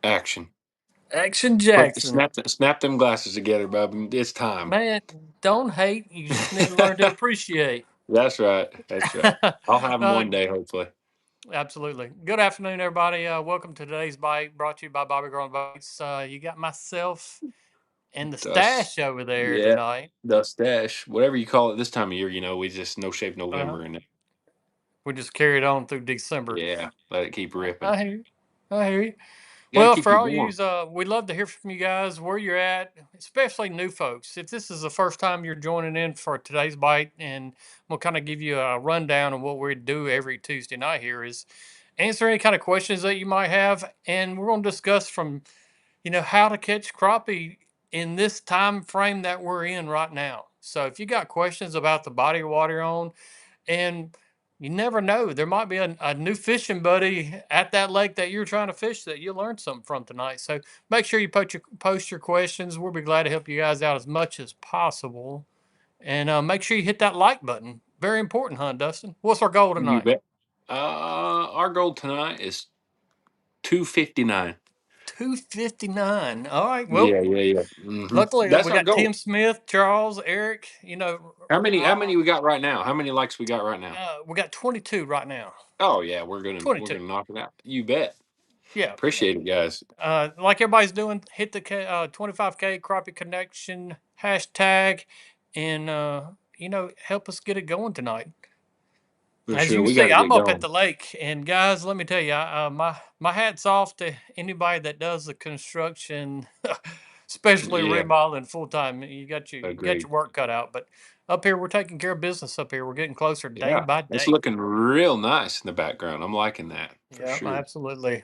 Action. Action Jackson. Snap them glasses together, bub. It's time. Man, don't hate. You just need to learn to appreciate. That's right. That's right. I'll have them uh, one day, hopefully. absolutely. Good afternoon, everybody. Welcome to today's bite brought to you by Bobby Grown Bites. You got myself and the Dust. stash over there Yeah. tonight. Dust dash. Whatever you call it this time of year, we just no shape Uh, November in it. we just carried on through December. Yeah. Let it keep ripping. I hear you. I hear you. Gotta Well, keep for you all warm. yous, we'd love to hear from you guys where you're at, especially new folks. If this is the first time you're joining in for today's bite, and we'll kind of give you a rundown of what we do every Tuesday night here is answer any kind of questions that you might have, and we're going to discuss from how to catch crappie in this time frame that we're in right now. So if you got questions about the body of water you're on, and you never know, there might be a new fishing buddy at that lake that you're trying to fish that you learned something from tonight. So make sure you post your questions. We'll be glad to help you guys out as much as possible. And make sure you hit that like button. Very important, huh, Dustin? What's our goal You tonight? bet. Our goal tonight is 259. 259. All right. Well, Yeah, yeah, yeah. luckily That's we our got goal. Tim Smith, Charles, Eric. How many we got right now? How many likes we got right now? We got 22 right now. Oh yeah, we're gonna 22. knock it out. You bet. Yeah. Appreciate it, guys. Like everybody's doing, hit the 25K crappie connection hashtag, and help us get it going tonight. For As sure. you can We got see, to I'm get up at going. the lake, and guys, let me tell you, my hats off to anybody that does the construction, especially Yeah, remodeling full time. You got agreed. your work cut out, but up here we're taking care of business. Up here, we're getting closer day Yeah, by it's day. looking real nice in the background. I'm liking that for Yeah, sure. absolutely.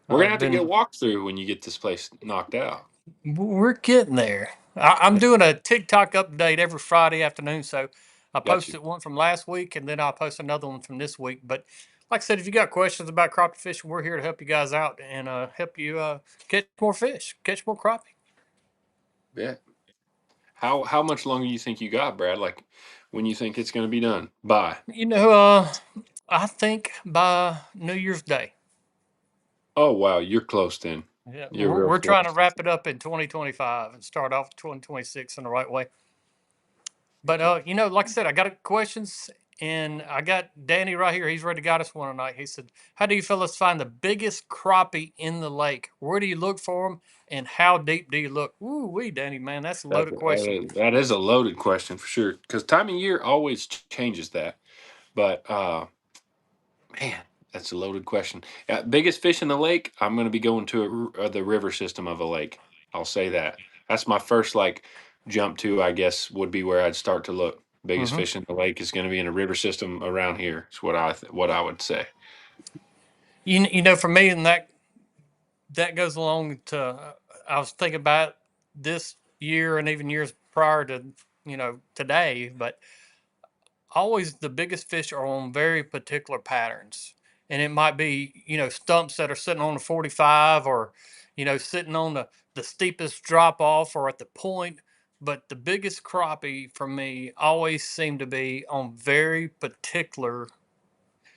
We're gonna have to get a Been walkthrough when you get this place knocked out. We're getting there. I'm doing a TikTok update every Friday afternoon. So I Got you. posted one from last week and then I'll post another one from this week. But like I said, if you got questions about crappie fishing, we're here to help you guys out and help you catch more fish, catch more crappie. Yeah. How much longer you think you got, Brad? Like when you think it's gonna be done? Bye. You know, I think by New Year's Day. Oh wow, you're close then. Yeah, You're we're, real we're trying to close. wrap it up in 2025 and start off 2026 in the right way. But like I said, I got questions, and I got Danny right here. He's ready to guide us one tonight. He said, "How do you fellas find the biggest crappie in the lake? Where do you look for them, and how deep do you look?" Ooh, wee, Danny, man, that's a loaded question. That is a loaded question for sure. Because time of year always changes that. But man, that's a loaded question. Biggest fish in the lake? I'm going to be going to the river system of a lake. I'll say that. That's my first like jump to. I guess would be where I'd start to look. Biggest hmm fish in the lake is going to be in a river system around here. Is what I would say. For me, and that goes along to. I was thinking about this year and even years prior to today, but always the biggest fish are on very particular patterns. And it might be, stumps that are sitting on the 45 or, sitting on the steepest drop off or at the point. But the biggest crappie for me always seem to be on very particular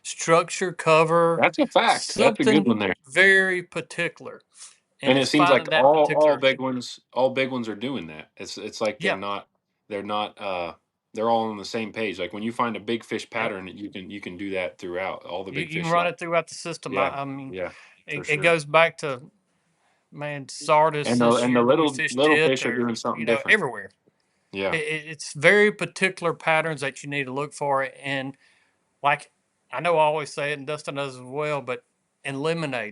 structure, cover, That's a fact. That's a good something one there. very particular. And And it it's seems like finding that particular. all big ones are doing that. It's like Yeah. they're not they're all on the same page. Like when you find a big fish Yep. pattern, you can do that throughout all the You, big you can fish run like it throughout the system. yeah, I mean, yeah, for it sure. goes back to man, Sardis And the this and the year when we little fished little it, fish are or doing something different. everywhere. Yeah. It's very particular patterns that you need to look for, and like I know I always say it, and Dustin does as well, but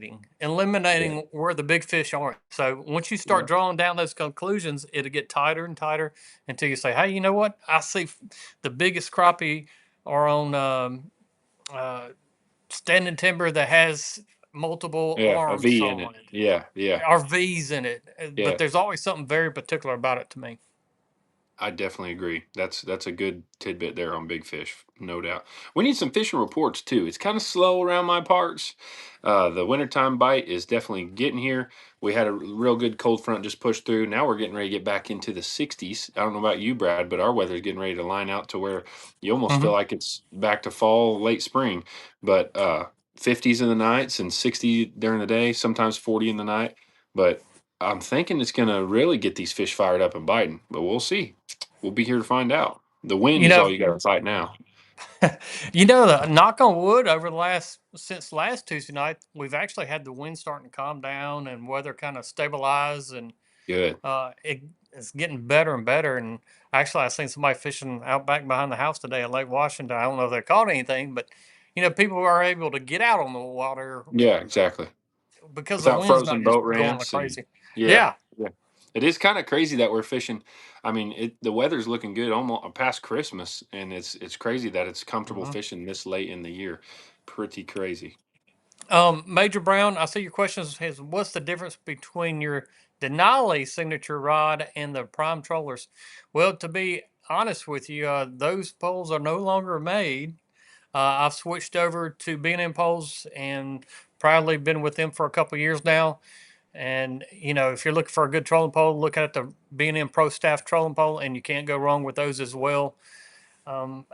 Yeah. eliminating where the big fish aren't. So once you start Yeah. drawing down those conclusions, it'll get tighter and tighter until you say, "Hey, you know what? I see the biggest crappie are on uh, standing timber that has multiple Yeah, a arms V in it. on it." Yeah, yeah. RVs in it, but Yeah. there's always something very particular about it to me. I definitely agree. That's a good tidbit there on big fish, no doubt. We need some fishing reports too. It's kind of slow around my parts. The wintertime bite is definitely getting here. We had a real good cold front just pushed through. Now we're getting ready to get back into the 60s. I don't know about you, Brad, but our weather's getting ready to line out to where you almost feel hmm like it's back to fall, late spring. But 50s in the nights and 60 during the day, sometimes 40 in the night. But I'm thinking it's going to really get these fish fired up and biting, but we'll see. We'll be here to find out. The wind You is all know, you got to fight now. knock on wood, over the since last Tuesday night, we've actually had the wind starting to calm down and weather kind of stabilize, and Good. it's getting better and better. And actually, I seen somebody fishing out back behind the house today at Lake Washington. I don't know if they caught anything, but people are able to get out on the water Yeah, exactly. because the Without wind's not frozen just boat going like ramps and crazy. yeah, Yeah. yeah. It is kind of crazy that we're fishing. I mean, the weather's looking good almost past Christmas, and it's crazy that it's comfortable hmm fishing this late in the year. Pretty crazy. Major Brown, I see your question is what's the difference between your Denali signature rod and the Prime Trollers? Well, to be honest with you, those poles are no longer made. I've switched over to B&M poles and proudly been with them for a couple of years now. And if you're looking for a good trolling pole, look at the B&M Pro Staff trolling pole, and you can't go wrong with those as well.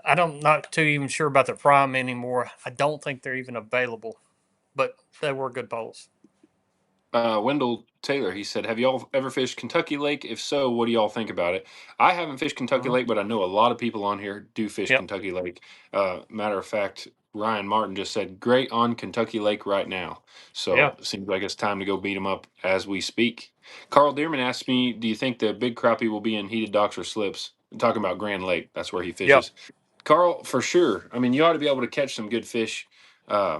I don't not too even sure about the Prime anymore. I don't think they're even available, but they were good poles. Wendell Taylor, he said, "Have y'all ever fished Kentucky Lake? If so, what do y'all think about it?" I haven't fished Kentucky hmm Lake, but I know a lot of people on here do fish Yep. Kentucky Lake. Matter of fact, Ryan Martin just said, "Great on Kentucky Lake right now." Yeah. So it seems like it's time to go beat them up as we speak. Carl Dearman asked me, "Do you think the big crappie will be in heated docks or slips?" I'm talking about Grand Lake. That's where he Yep. fishes. Carl, for sure. I mean, you ought to be able to catch some good fish. Uh,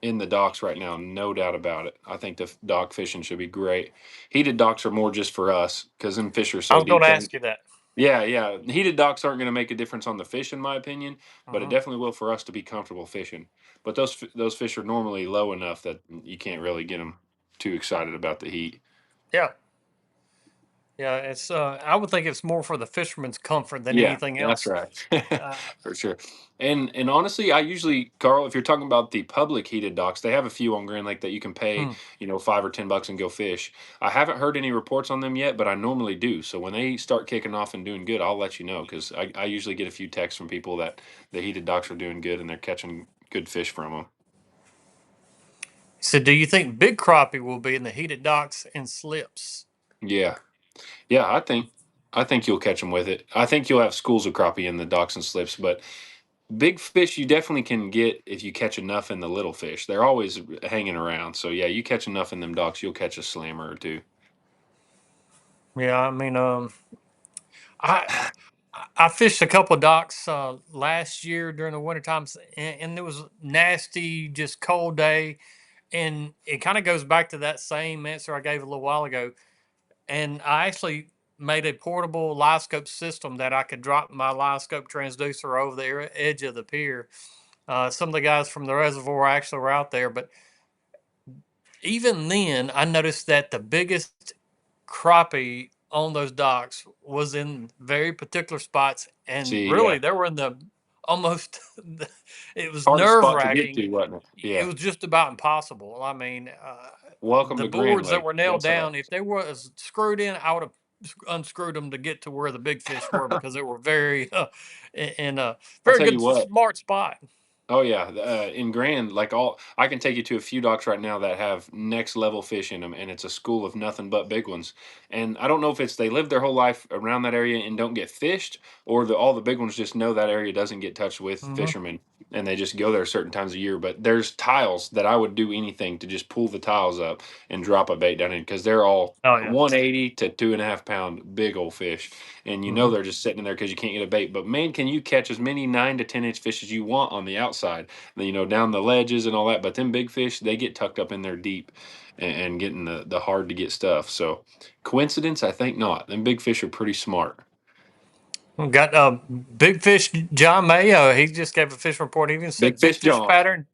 in the docks right now, no doubt about it. I think the dock fishing should be great. Heated docks are more just for us because them fish are I so was going deep. to ask you that. Yeah, yeah. Heated docks aren't going to make a difference on the fish, in my opinion, but it hmm definitely will for us to be comfortable fishing. But those fish are normally low enough that you can't really get them too excited about the heat. Yeah. Yeah. It's. I would think it's more for the fisherman's comfort than Yeah, anything that's else. right. Uh, For sure. And honestly, I usually, Carl, if you're talking about the public heated docks, they have a few on Grand Lake that you can pay, hmm. 5 or 10 bucks and go fish. I haven't heard any reports on them yet, but I normally do. So when they start kicking off and doing good, I'll let you know because I usually get a few texts from people that the heated docks are doing good and they're catching good fish from them. So, do you think big crappie will be in the heated docks and slips? Yeah. Yeah, I think you'll catch them with it. I think you'll have schools of crappie in the docks and slips, but big fish you definitely can get if you catch enough in the little fish. They're always hanging around. So yeah, you catch enough in them docks, you'll catch a slammer or two. Yeah, I mean, I I fished a couple of docks last year during the winter times, and it was nasty, just cold day, and it kind of goes back to that same answer I gave a little while ago. And I actually made a portable live scope system that I could drop my live scope transducer over the edge of the pier. Some of the guys from the reservoir actually were out there, but even then, I noticed that the biggest crappie on those docks was in very particular spots, and See, really yeah. they were in the almost. It was Hardest nerve spot to get wracking. to, wasn't it? It Yeah. was just about impossible. I mean, Welcome the to Grand boards that Lake. were nailed That's down, if they were screwed in, I would have unscrewed them to get to where the big fish were all. because they were very in a I'll very tell you good, what. smart spot. Oh yeah, in Grand, like I can take you to a few docks right now that have next level fish in them, and it's a school of nothing but big ones. And I don't know if it's they live their whole life around that area and don't get fished, or all the big ones just know that area doesn't get touched with hmm fishermen, and they just go there certain times a year. But there's tiles that I would do anything to just pull the tiles up and drop a bait down in because they're all Oh yeah. 180 to 2.5 pound big old fish, and hmm they're just sitting in there because you can't get a bait. But man, can you catch as many 9 to 10 inch fish as you want on the outside, down the ledges and all that. But them big fish, they get tucked up in there deep and getting the hard to get stuff. So coincidence? I think not. Them big fish are pretty smart. We got Big Fish John Mayo. He just gave a fish report. He even Big said big fish, fish John. pattern.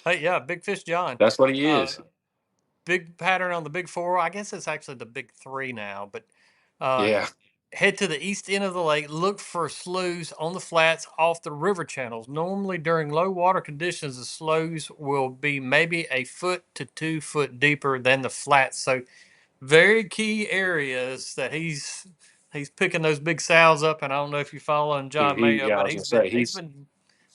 Hey, yeah, Big Fish John. That's what he Uh, is. big pattern on the big four. I guess it's actually the big three now, but uh, Yeah. head to the east end of the lake. Look for sloughs on the flats off the river channels. Normally, during low water conditions, the sloughs will be maybe a foot to 2 foot deeper than the flats. So, very key areas that he's picking those big sows up. And I don't know if you're following John Mayo, Yeah, I but was gonna say he's he's been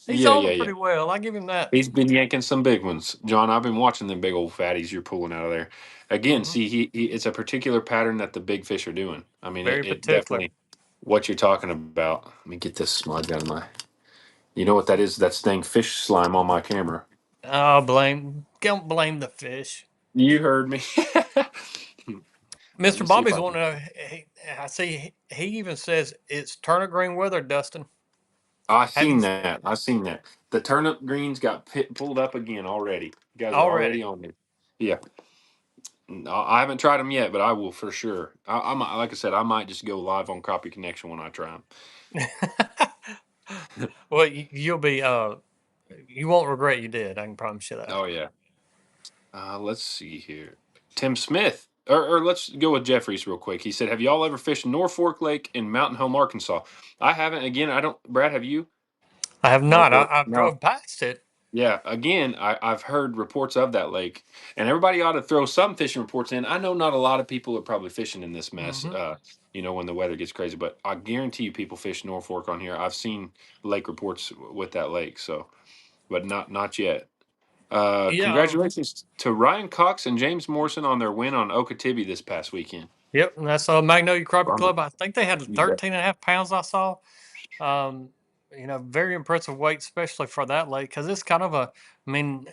He's Yeah, on yeah, them yeah. pretty well. I give him that. He's been yanking some big ones, John. I've been watching them big old fatties you're pulling out of there. Again, Hmm. see, it's a particular pattern that the big fish are doing. I mean, Very it particular. definitely what you're talking about. Let me get this smudge out of my. You know what that is? That's dang fish slime on my camera. Oh, don't blame the fish. You heard me. Let Mr. me see if Bobby's I can. wanting to know. I see he even says it's turnip green weather, Dustin. I Have you seen that. I seen that. The turnip greens got pulled up again already. You guys are already already? on there. Yeah. I haven't tried them yet, but I will for sure. I might, like I said, I might just go live on Crappie Connection when I try them. Well, you'll be you won't regret you did. I can promise you that. Oh yeah. Let's see here. Tim Smith, or let's go with Jeffries real quick. He said, "Have y'all ever fished Norfolk Lake in Mountain Home, Arkansas?" I haven't. Again, I don't. Brad, have you? I have not. Norfolk? I've No. drove past it. Yeah. Again, I've heard reports of that lake, and everybody ought to throw some fishing reports in. I know not a lot of people are probably fishing in this mess. Hmm. When the weather gets crazy, but I guarantee you, people fish Norfolk on here. I've seen lake reports with that lake, so but not yet. Yeah. Congratulations to Ryan Cox and James Morrison on their win on Okatibee this past weekend. Yep. And that's Magnolia Crappie Um, Club. I think they had you bet. 13 and a half pounds. I saw. Um, very impressive weight, especially for that lake, because it's kind of a. I mean,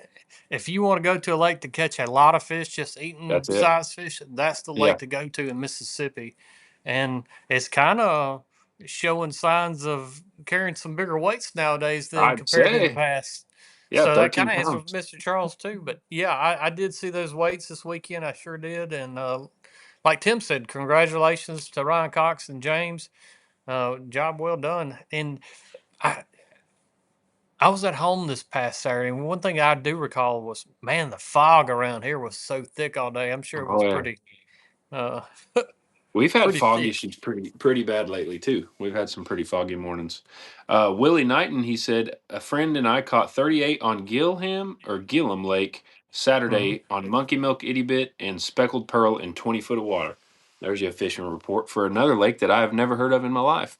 if you want to go to a lake to catch a lot of fish, just eating That's it. size fish, that's the lake Yeah, to go to in Mississippi, and it's kind of showing signs of carrying some bigger weights nowadays than I'd compared to the say. past. Yeah, So that kind 13 of answers pounds. Mr. Charles too. But yeah, I did see those weights this weekend. I sure did, and like Tim said, congratulations to Ryan Cox and James. Job well done. And I I was at home this past Saturday, and one thing I do recall was, man, the fog around here was so thick all day. I'm sure it Oh was yeah. uh, We've had pretty fog thick. issues pretty bad lately too. We've had some pretty foggy mornings. Willie Knighton, he said, a friend and I caught 38 on Gillham Lake Hmm. Saturday on monkey milk itty bit and speckled pearl in 20 foot of water. There's your fishing report for another lake that I have never heard of in my life.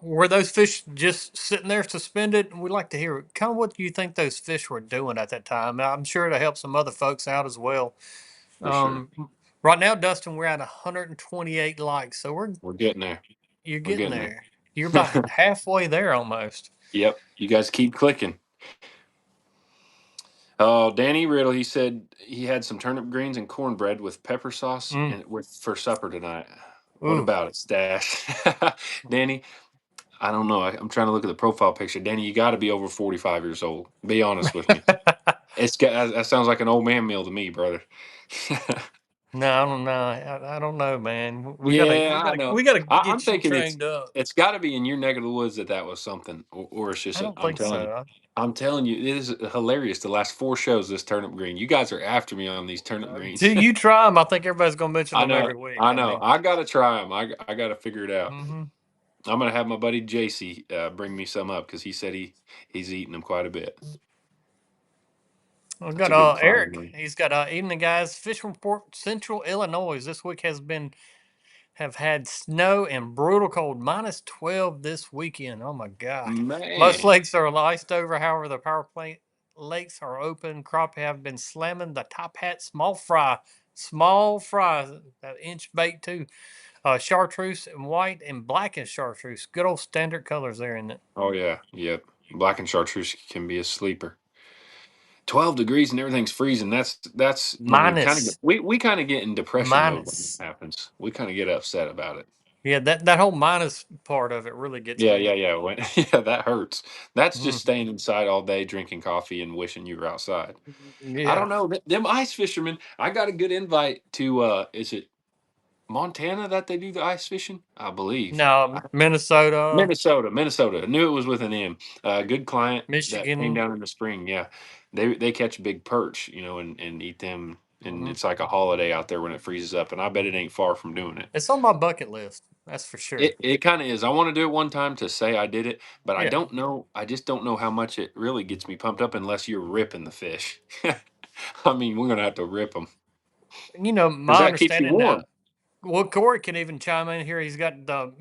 Were those fish just sitting there suspended? We'd like to hear kind of what do you think those fish were doing at that time. I'm sure it'll help some other folks out as well. For sure. Um, right now, Dustin, we're at 128 likes, so We're getting there. you're We're getting getting there. You're about there. halfway there almost. Yep. You guys keep clicking. Oh, Danny Riddle, he said he had some turnip greens and cornbread with pepper sauce Mm. and with for supper tonight. What Ooh. about it, Stash? Danny, I don't know. I'm trying to look at the profile picture. Danny, you got to be over 45 years old. Be honest with me. That sounds like an old man meal to me, brother. No, I don't know. I don't know, man. We gotta we Yeah, I gotta know. we gotta I'm get you thinking trained up. it's got to be in your neck of the woods that was something, or it's just I don't I'm think telling you. so. I'm telling you, it is hilarious. The last four shows, this turnip green. You guys are after me on these turnip Till greens. you try them, I think everybody's gonna mention I them know, every week. I I know. mean, I gotta try them. I gotta figure it out. hmm I'm gonna have my buddy JC bring me some up because he said he's eating them quite a bit. I've That's got a good Eric. find. He's got evening guys. Fish report Central Illinois this week has been have had snow and brutal cold. -12 this weekend. Oh my God. Most Man, lakes are iced over. However, the power plant lakes are open. Crappie have been slamming the top hat small fry, that inch bait too. Chartreuse and white and black and chartreuse. Good old standard colors there in it. oh yeah, yep. Black and chartreuse can be a sleeper. 12 degrees and everything's freezing. That's when we kind of Minus, we kind of get in depression mode when minus. it happens. We kind of get upset about it. Yeah, that whole minus part of it really gets Yeah, me. yeah, yeah. Yeah, that hurts. That's just Mhm. staying inside all day, drinking coffee, and wishing you were outside. I Yeah. don't know. Them ice fishermen. I got a good invite to. Is it Montana that they do the ice fishing? I believe. No, Minnesota, Minnesota. I knew it was with an M. Good client that came Michigan. down in the spring. Yeah, they catch big perch, and eat them. And Hmm. it's like a holiday out there when it freezes up. And I bet it ain't far from doing it. It's on my bucket list. That's for sure. It kind of is. I want to do it one time to say I did it, but I Yeah. don't know. I just don't know how much it really gets me pumped up unless you're ripping the fish. I mean, we're gonna have to rip them because My that keeps you understanding now. warm. Well, Corey can even chime in here. He's got the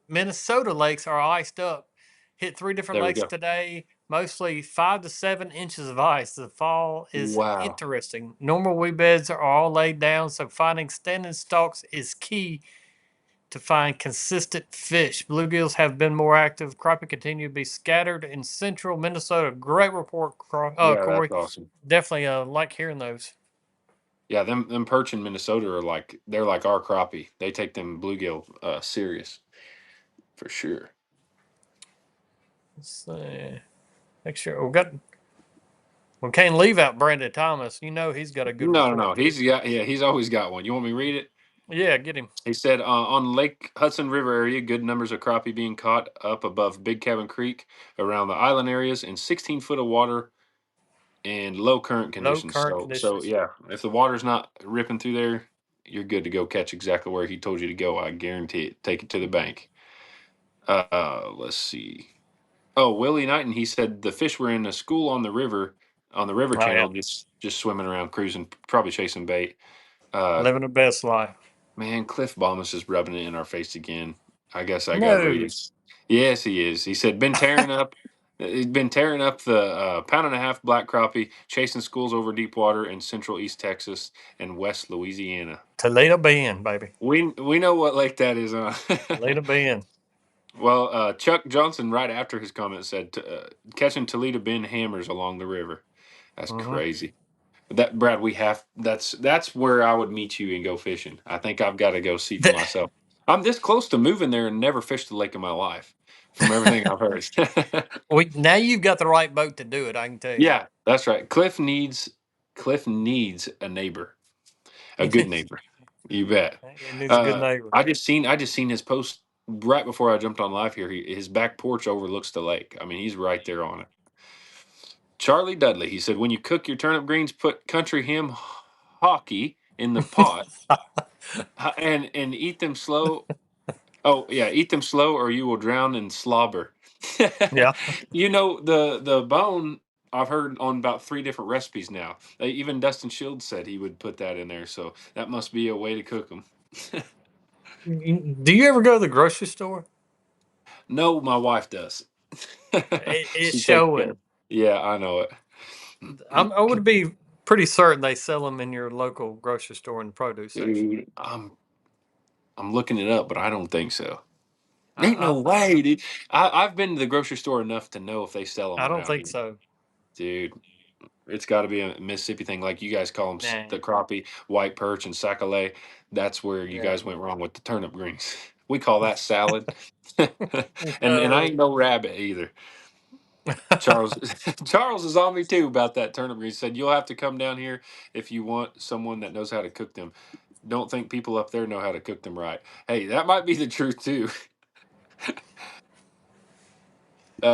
Minnesota lakes are iced up. Hit three different There we lakes go. today, mostly 5 to 7 inches of ice. The fall is Wow. interesting. Normal weed beds are all laid down, so finding standing stalks is key to find consistent fish. Bluegills have been more active. Crappie continue to be scattered in central Minnesota. Great report, Yeah, that's Corey. awesome. Definitely like hearing those. Yeah, them perch in Minnesota are like they're like our crappie. They take them bluegill serious for sure. Let's see. Make sure we can't leave out Brandon Thomas. You know he's got a good No, no, report no. too. He's always got one. You want me to read it? Yeah, get him. He said on Lake Hudson River area, good numbers of crappie being caught up above Big Cabin Creek around the island areas in 16 foot of water and low current Low conditions. current So conditions. yeah, if the water's not ripping through there, you're good to go catch exactly where he told you to go. I guarantee it. Take it to the bank. Let's see. Oh, Willie Knighton, he said the fish were in a school on the river Oh yeah, channel, just swimming around, cruising, probably chasing bait. Uh, living the best life. Man, Cliff Bombas is rubbing it in our face again. I guess I got to read No, it. Yes, he is. He said, been tearing up. He's been tearing up the pound and a half black crappie, chasing schools over deep water in central East Texas and West Louisiana. Toledo Bend, baby. We know what lake that is, huh? Toledo Bend. Well, Chuck Johnson, right after his comment, said, catching Toledo Bend hammers along the river. That's Mm-hmm. crazy. That Brad, that's where I would meet you and go fishing. I think I've got to go see for myself. I'm this close to moving there and never fished a lake in my life, from everything I've heard. Now you've got the right boat to do it. I can tell you. Yeah, that's right. Cliff needs a neighbor, a good neighbor. You bet. It needs a good neighbor. I just seen his post right before I jumped on live here. His back porch overlooks the lake. I mean, he's right there on it. Charlie Dudley, he said, when you cook your turnip greens, put country ham hockey in the pot and eat them slow. Oh yeah, eat them slow, or you will drown in slobber. Yeah. You know the bone. I've heard on about 3 different recipes now. Even Dustin Shields said he would put that in there, so that must be a way to cook them. Do you ever go to the grocery store? No, my wife does. It's She takes care. showing. Yeah, I know it. I would be pretty certain they sell them in your local grocery store in the produce section. Dude, I'm looking it up, but I don't think so. Ain't I no way, dude. I've been to the grocery store enough to know if they sell them I don't around think here, so. dude. It's got to be a Mississippi thing, like you guys call them Nah. the crappie, white perch, and sac-a-lait. That's where you Yeah. guys went wrong with the turnip greens. We call that salad, and I No. ain't no rabbit either. Charles Charles is on me too about that turnip greens. Said you'll have to come down here if you want someone that knows how to cook them. Don't think people up there know how to cook them right. Hey, that might be the truth too.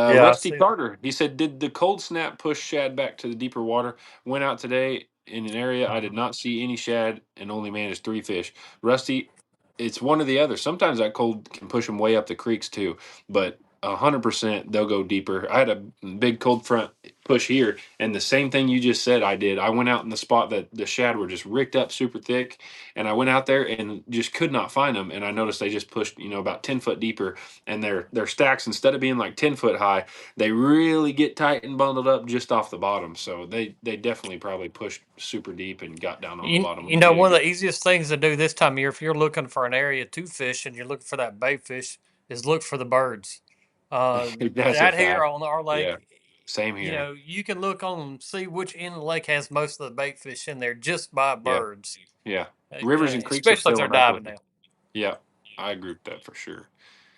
Yeah, I Rusty see. Carter, he said, did the cold snap push shad back to the deeper water? Went out today in an area I did Mhm. not see any shad and only managed 3 fish. Rusty, it's one or the other. Sometimes that cold can push them way up the creeks too, but 100% they'll go deeper. I had a big cold front push here, and the same thing you just said I did. I went out in the spot that the shad were just ricked up super thick, and I went out there and just could not find them. And I noticed they just pushed, about 10 foot deeper, and their stacks, instead of being like 10 foot high, they really get tight and bundled up just off the bottom. So they definitely probably pushed super deep and got down on the bottom when You they know, did one of get. the easiest things to do this time of year, if you're looking for an area to fish and you're looking for that bait fish, is look for the birds. Uh, That's a out here fact. on our Yeah, lake, same you here. know, you can look on see which end of the lake has most of the bait fish in there just by Yeah, birds, yeah. Rivers and creeks are especially if they're filling up with diving them. now. Yeah, I agree with that for sure.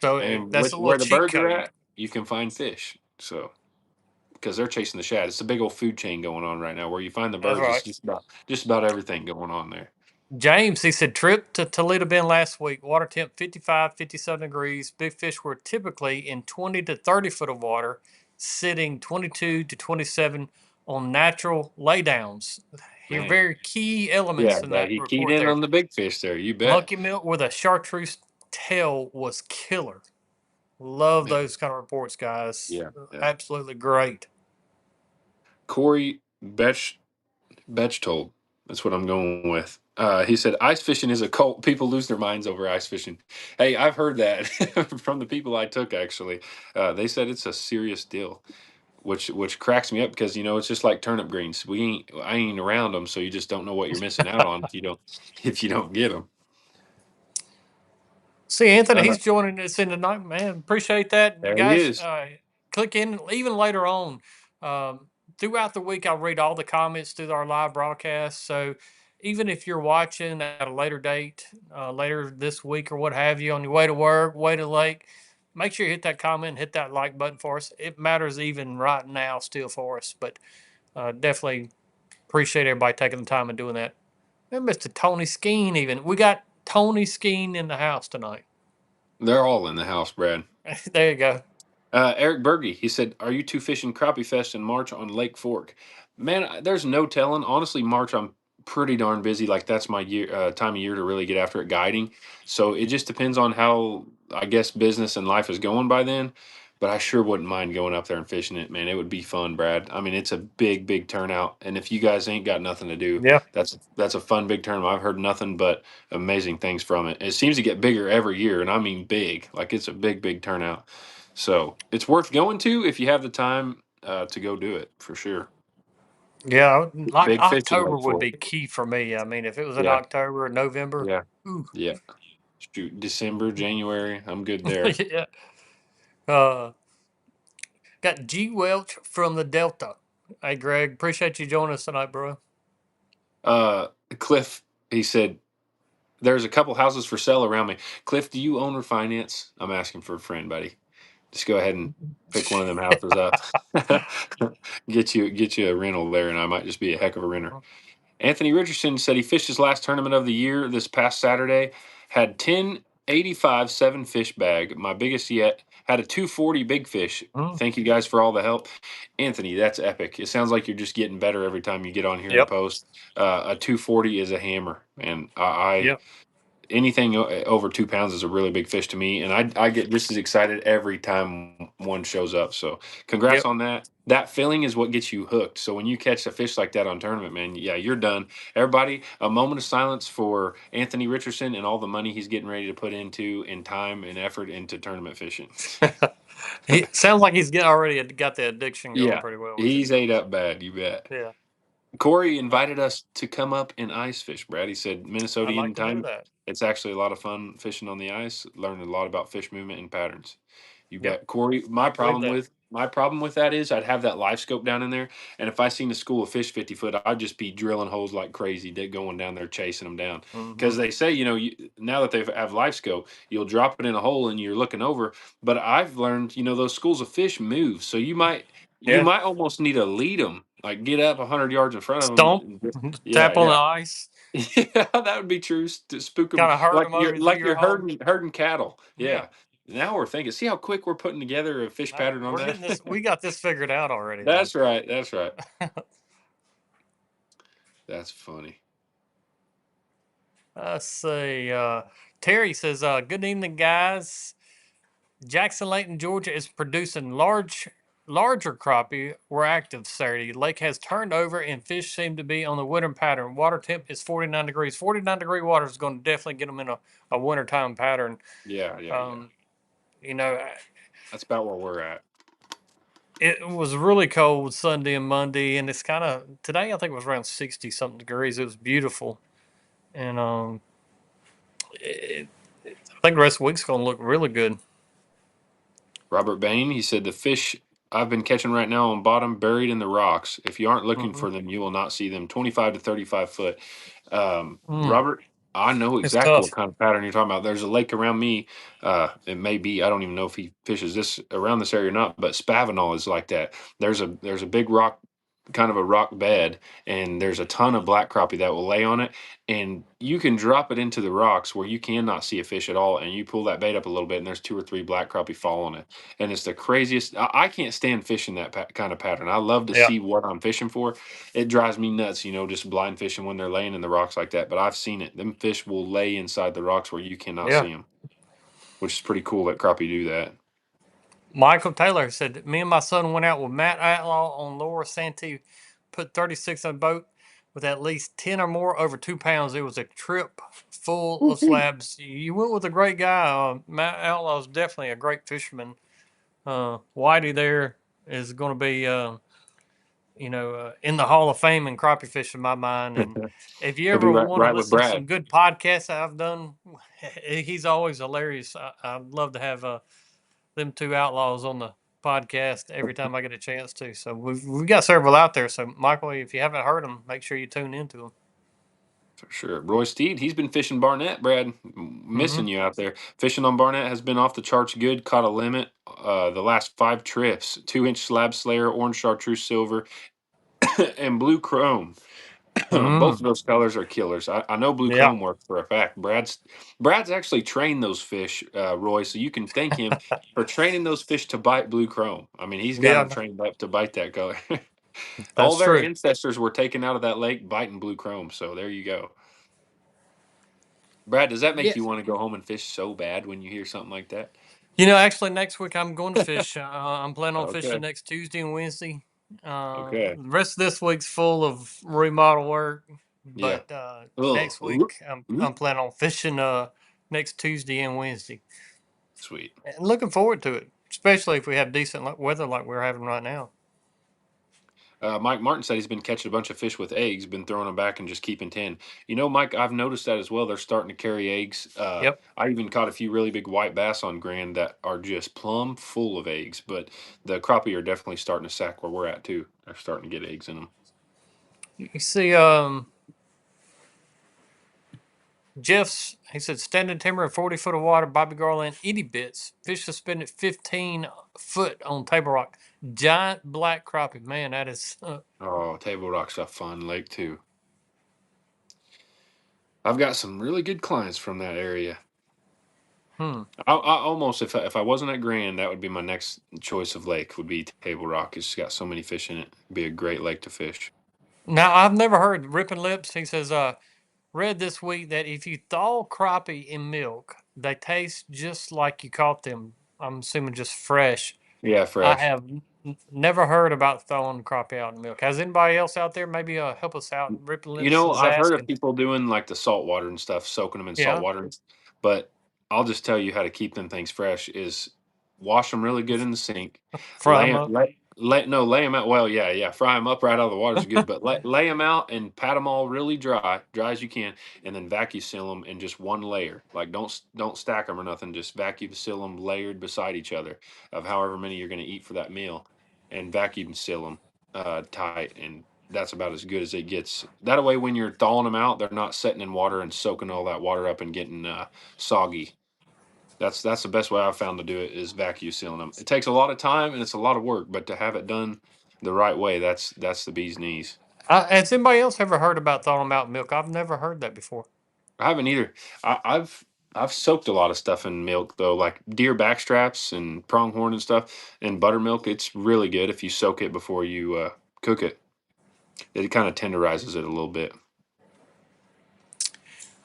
So And that's with a little where the cheat birds are code. at, you can find fish. So because they're chasing the shad, it's a big old food chain going on right now. Where you find the That's birds, it's right. just about everything going on there. James, he said, trip to Toledo Bend last week. Water temp 55, 57 degrees. Big fish were typically in 20 to 30 foot of water, sitting 22 to 27 on natural laydowns. Here, Man, very key yeah, elements in but that he keyed report in there. on the big fish there. You bet. Monkey milk with a chartreuse tail was killer. Love Man, those kind of reports, guys. yeah, yeah. Absolutely great. Corey Bechtold. That's what I'm going with. He said ice fishing is a cult. People lose their minds over ice fishing. Hey, I've heard that from the people I took. Actually, they said it's a serious deal, which cracks me up because it's just like turnip greens. I ain't around them, so you just don't know what you're missing out on if you don't get them. See, Anthony, Uh, he's joining us in tonight, man. Appreciate that, there he guys. is. Click in even later on. Um, Throughout the week, I'll read all the comments through our live broadcast. So even if you're watching at a later date, later this week or what have you, on your way to work, way to the lake, make sure you hit that comment, hit that like button for us. It matters even right now still for us. But definitely appreciate everybody taking the time and doing that. And Mr. Tony Skeen, even we got Tony Skeen in the house tonight. They're all in the house, Brad. There you go. Eric Berge, he said, "Are you two fishing crappie fest in March on Lake Fork?" Man, there's no telling. Honestly, March I'm pretty darn busy. Like that's my time of year to really get after it guiding. So it just depends on how I guess business and life is going by then. But I sure wouldn't mind going up there and fishing it, man. It would be fun, Brad. I mean, it's a big, big turnout, and if you guys ain't got nothing to do, Yeah. that's a fun big tournament. I've heard nothing but amazing things from it. It seems to get bigger every year, and I mean big. Like it's a big, big turnout. So it's worth going to if you have the time to go do it for sure. Yeah. Like Big fish in October Lake would Fork. be key for me. I mean, if it was in Yeah, October or November, yeah, ooh. yeah. Shoot, December, January, I'm good there. Yeah. Uh, Got G Welch from the Delta. Hey, Greg, appreciate you joining us tonight, bro. Uh, Cliff, he said, "There's a couple houses for sale around me." Cliff, do you own or finance? I'm asking for a friend, buddy. Just go ahead and pick one of them houses up. Get you a rental there, and I might just be a heck of a renter. Anthony Richardson said he fished his last tournament of the year this past Saturday. Had 1085 seven fish bag, my biggest yet. Had a 240 big fish. Mm, Thank you guys for all the help, Anthony. That's epic. It sounds like you're just getting better every time you get on here and yep. post. A 240 is a hammer, and I Yep. anything over 2 pounds is a really big fish to me, and I get just as excited every time one shows up. So congrats Yep. on that. That feeling is what gets you hooked. So when you catch a fish like that on tournament, man, yeah, you're done. Everybody, a moment of silence for Anthony Richardson and all the money he's getting ready to put into in time and effort into tournament fishing. He sounds like he's already got the addiction going Yeah, pretty well with it. he's ate up bad. You bet. Yeah. Corey Uh, invited us to come up and ice fish, Brad. He said I'd like Minnesotan to do time. that. It's actually a lot of fun fishing on the ice. Learned a lot about fish movement and patterns. You Yep. bet, Corey. My Believe problem that. with my problem with that is I'd have that live scope down in there, and if I seen a school of fish 50 foot, I'd just be drilling holes like crazy, going down there chasing them down. Hmm. Because they say now that they have live scope, you'll drop it in a hole and you're looking over. But I've learned those schools of fish move, so you Yeah. might almost need to lead them, like get up 100 yards in front of Stomp, them. Yeah, tap on the yeah, ice, yeah. That would be true. To spook them kind of herd like them you're over through your hole. herding cattle. Yeah. Yeah. Now we're thinking. See how quick we're putting together a fish No, pattern on we're getting this. that. We got this figured out already, man. That's right. That's right. That's funny. Let's see. Terry says, "Good evening, guys. Jackson Lake in Georgia is producing larger crappie. Were active Saturday. Lake has turned over and fish seem to be on the winter pattern. Water temp is 49 degrees. 49-degree water is going to definitely get them in a wintertime pattern. Yeah, yeah, yeah. Um, you know, That's about where we're at. it was really cold Sunday and Monday, and it's kind of today. I think it was around 60 something degrees. It was beautiful, and it, I think the rest of the week's going to look really good. Robert Bain, he said, the fish I've been catching right now on bottom buried in the rocks. If you aren't looking Hmm. for them, you will not see them. 25 to 35 foot. Mm, Robert, I know it's exactly what tough. kind of pattern you're talking about. There's a lake around me. It may be, I don't even know if he fishes this around this area or not, but Spavinal is like that. There's a big rock, kind of a rock bed, and there's a ton of black crappie that will lay on it, and you can drop it into the rocks where you cannot see a fish at all, and you pull that bait up a little bit, and there's two or three black crappie fall on it, and it's the craziest. I can't stand fishing that kind of pattern. I love to Yeah, see what I'm fishing for. It drives me nuts, just blind fishing when they're laying in the rocks like that. But I've seen it. Them fish will lay inside the rocks where you cannot yeah. see them, which is pretty cool that crappie do that. Michael Taylor said, "Me and my son went out with Matt Outlaw on Lower Santee, put 36 on a boat. with at least 10 or more over 2 pounds. It was a trip full of slabs. You went with a great guy. Matt Outlaw is definitely a great fisherman. Whitey there is going to be, in the Hall of Fame in crappie fishing, in my mind. And if you He'll be ever right want to right with listen to Brad. some good podcasts that I've done, he's always hilarious. I'd love to have them two outlaws on the podcast every time I get a chance to. So we've got several out there. So Michael, if you haven't heard them, make sure you tune into them. For sure. Roy Steed, he's been fishing Barnett, Brad. Hmm. Missing you out there. Fishing on Barnett has been off the charts good. Caught a limit the last 5 trips. 2-inch slab slayer, orange chartreuse silver, and blue chrome. Both of Mm. those colors are killers. I know blue Yeah. chrome works for a fact. Brad's actually trained those fish, Roy, so you can thank him for training those fish to bite blue chrome. I mean, he's got them Yeah, trained up to bite that color. All that's of our true. ancestors were taken out of that lake biting blue chrome, so there you go. Brad, does that make Yeah. you want to go home and fish so bad when you hear something like that? Actually, next week I'm going to fish. I'm planning on fishing Okay. next Tuesday and Wednesday. Okay. The rest of this week's full of remodel work, Yeah. but Oh, next week I'm planning on fishing next Tuesday and Wednesday, sweet. and looking forward to it, especially if we have decent weather like we're having right now. Mike Martin said he's been catching a bunch of fish with eggs, been throwing them back and just keeping 10. You know, Mike, I've noticed that as well. They're starting to carry eggs. Yep. I even caught a few really big white bass on Grand that are just plumb full of eggs, but the crappie are definitely starting to sack where we're at too. They're starting to get eggs in them. You see, he said, standing timber in 40 foot of water, Bobby Garland, itty bits, fish suspended 15 foot on Table Rock. Giant black crappie. Man, that is, Oh, Table Rock's a fun lake too. I've got some really good clients from that area. hmm. I almost, if I wasn't at Grand, that would be my next choice of lake. Would be Table Rock. It's got so many fish in it. It'd be a great lake to fish. Now, I've never heard ripping lips. He says, read this week that if you thaw crappie in milk, they taste just like you caught them. I'm assuming just fresh. Yeah, I fresh. have never heard about thawing crappie out in milk. Has anybody else out there maybe help us out? Ripping You lips know, is I've heard of asking. people doing like the salt water and stuff, soaking them in salt Yeah, water. But I'll just tell you how to keep them things fresh is wash them really good in the sink. fry Lay them 'em up. lay them out. Well, yeah, yeah. Fry them up right out of the water is good, but lay them out and pat them all really dry as you can, and then vacuum seal them in just one layer. Like don't stack them or nothing. Just vacuum seal them layered beside each other of however many you're going to eat for that meal, and vacuum seal them tight, and that's about as good as it gets. That way, when you're thawing them out, they're not sitting in water and soaking all that water up and getting soggy. That's the best way I've found to do it is vacuum sealing them. It takes a lot of time and it's a lot of work, but to have it done the right way, that's the bee's knees. Has anybody else ever heard about thawing them out in milk? I've never heard that before. I haven't either. I've soaked a lot of stuff in milk though, like deer backstraps and pronghorn and stuff. And buttermilk, it's really good if you soak it before you cook it. It kind of tenderizes it a little bit.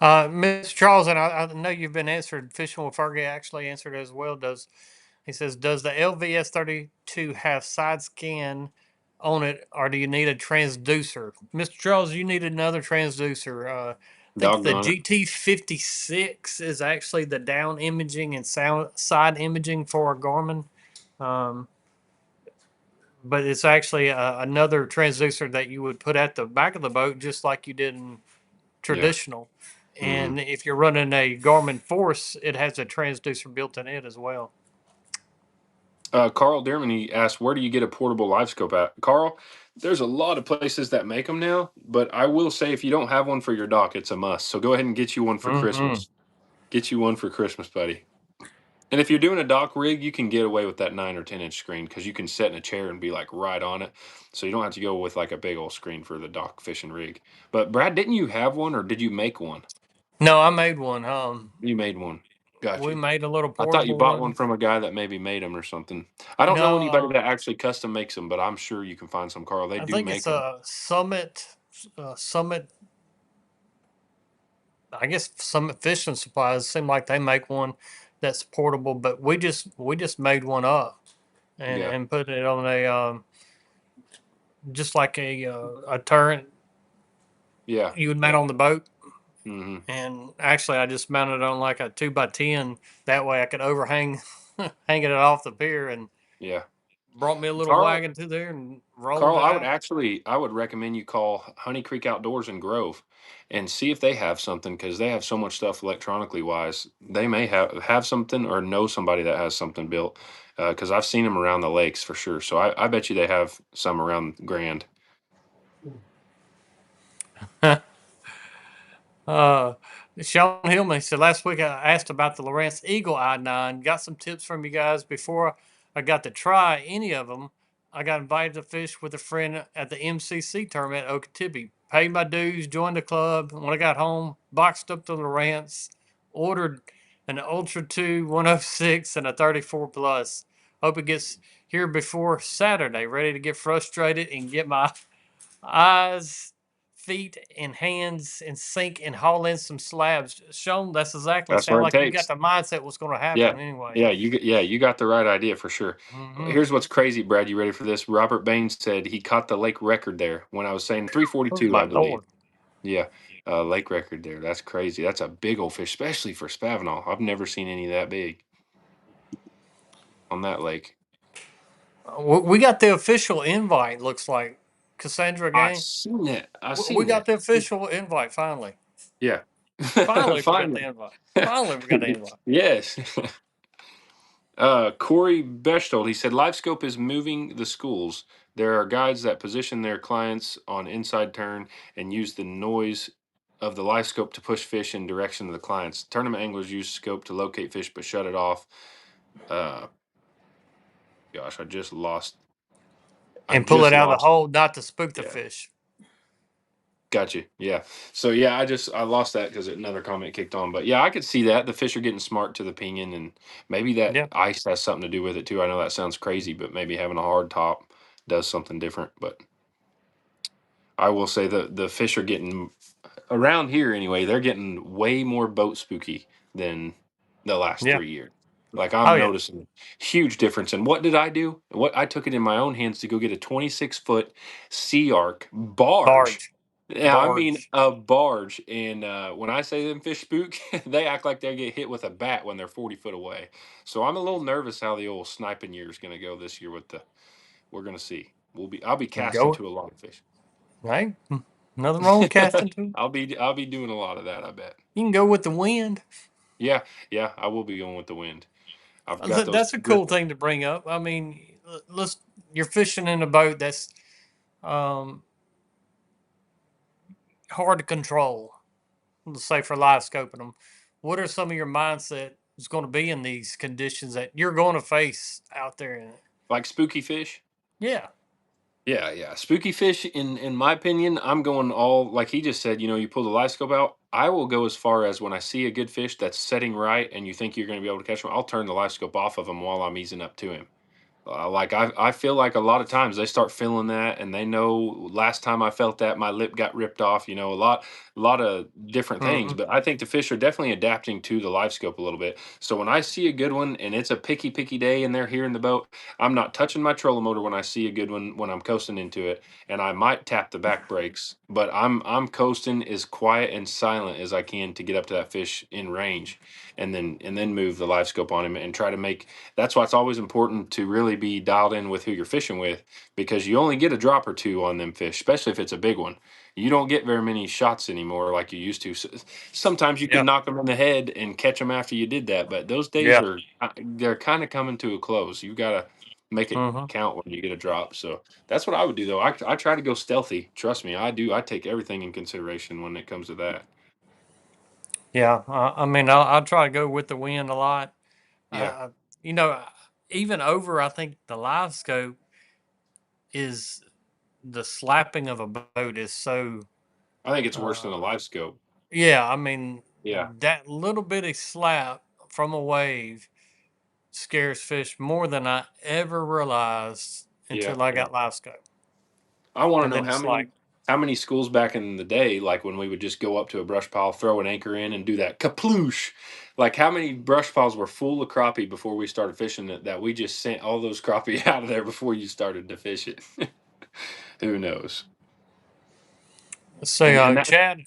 Mr. Charles, and I know you've been answered. Fishing with Fergie actually answered as well. He says, does the LVS 32 have side scan on it, or do you need a transducer? Mr. Charles, you need another transducer. I think the Doggone it. GT 56 is actually the down imaging and sound side imaging for a Garmin. Um, but it's actually another transducer that you would put at the back of the boat, just like you did in Yeah. traditional. Hmm. And if you're running a Garmin Force, it has a transducer built in it as well. Carl Dearman, he asked, where do you get a portable live scope at? Carl, there's a lot of places that make them now, but I will say if you don't have one for your dock, it's a must. So go ahead and get you one for Hmm. Christmas. Get you one for Christmas, buddy. And if you're doing a dock rig, you can get away with that 9 or 10 inch screen because you can sit in a chair and be like right on it. So you don't have to go with like a big old screen for the dock fishing rig. But Brad, didn't you have one or did you make one? No, I made one. You made one. Got We you. made a little I thought you portable bought one one. from a guy that maybe made them or something. I don't know No, anybody that actually custom makes them, but I'm sure you can find some, Carl. They I do think make it's them. a Summit. I guess Summit Fishing Supplies seem like they make one that's portable, but we just made one up and Yeah. put it on a just like a turret Yeah. you would mount Yeah. on the boat. Hmm. And actually, I just mounted it on like a 2x10. That way I could overhang, hanging it off the pier, and Yeah. brought me a little Carl, wagon to there and rolled Carl, it I would out. actually, I would recommend you call Honey Creek Outdoors in Grove and see if they have something because they have so much stuff electronically wise. They may have something or know somebody that has something built because I've seen them around the lakes for sure. So I bet you they have some around Grand. Uh, Sean Hillman said last week I asked about the Lawrence Eagle I-9. Got some tips from you guys before I got to try any of them. I got invited to fish with a friend at the MCC tournament at Okeechobee. Paid my dues, joined the club. When I got home, boxed up the Lawrence, ordered an Ultra 2 106 and a 34 plus. Hope it gets here before Saturday. Ready to get frustrated and get my eyes, feet, and hands and sink and haul in some slabs. Sean, that's exactly That's sound what it like you got takes. the mindset what's going to Yeah. happen anyway. Yeah, you got the right idea for sure. Mm-hmm. Here's what's crazy, Brad. You ready for this? Robert Baines said he caught the lake record there when I was saying Oh 342, my I believe. lord! Yeah, lake record there. That's crazy. That's a big old fish, especially for Spavinol. I've never seen any that big on that lake. We got the official invite. Looks like Cassandra I gang. seen that. I We seen got that. the official invite finally. Yeah. Finally, we got the Finally. invite. Finally, we got the invite. Yes. Corey Bechtold, he said, LiveScope is moving the schools. There are guides that position their clients on inside turn and use the noise of the LiveScope to push fish in direction of the clients. Tournament anglers use scope to locate fish but shut it off. Uh, gosh, I just lost. I And pull it just out of the lost. hole, not to spook the Yeah. fish. Got you. Yeah. So yeah, I lost that because another comment kicked on. But yeah, I could see that the fish are getting smart to the pinion, and maybe that Yeah. ice has something to do with it too. I know that sounds crazy, but maybe having a hard top does something different. But I will say the fish are getting around here anyway. They're getting way more boat spooky than the last Yeah. 3 years. Like Oh I'm yeah. noticing huge difference. And what did I do? What I took it in my own hands to go get a 26-foot Sea Arc barge. Barge. Yeah, I mean Barge. a barge. And when I say them fish spook, they act like they get hit with a bat when they're 40 foot away. So I'm a little nervous how the old sniping year is going to go this year with the. We're going to see. I'll be casting Go. to a lot of fish. Right. Nothing wrong with casting too. I'll be doing a lot of that, I bet. You can go with the wind. Yeah, yeah, I will be going with the wind. I've got those That's a cool different thing to bring up. I mean, let's you're fishing in a boat that's um, hard to control. Let's say for live scoping them, what are some of your mindset is going to be in these conditions that you're going to face out there? like spooky fish. Yeah, Yeah, yeah. Spooky fish in my opinion, I'm going all like he just said, you pull the live scope out. I will go as far as when I see a good fish that's setting right and you think you're going to be able to catch him, I'll turn the live scope off of him while I'm easing up to him. Like I feel like a lot of times they start feeling that, and they know last time I felt that my lip got ripped off. A lot of different things. hmm, But I think the fish are definitely adapting to the live scope a little bit. So when I see a good one and it's a picky day and they're here in the boat, I'm not touching my trolling motor when I see a good one when I'm coasting into it, and I might tap the back brakes, but I'm coasting as quiet and silent as I can to get up to that fish in range, and then move the live scope on him and try to make that's why it's always important to really be dialed in with who you're fishing with because you only get a drop or two on them fish, especially if it's a big one. You don't get very many shots anymore like you used to. Sometimes you can yeah, knock them in the head and catch them after you did that, but those days yeah, they're kind of coming to a close. You got to make it hmm, count when you get a drop. So that's what I would do though. I try to go stealthy. Trust me, I do. I take everything in consideration when it comes to that. yeah. I mean, I'll try to go with the wind a lot. Yeah, Uh, you know, even over, I think the live scope is the slapping of a boat is so. I think it's worse than a Uh, live scope. yeah, I mean Yeah, that little bitty slap from a wave scares fish more than I ever realized yeah, until I yeah. got live scope. I want to And know then how it's many like, how many schools back in the day, like when we would just go up to a brush pile, throw an anchor in, and do that kaploosh. Like how many brush piles were full of crappie before we started fishing it that we just sent all those crappie out of there before you started to fish it. Who knows? So, And that Chad,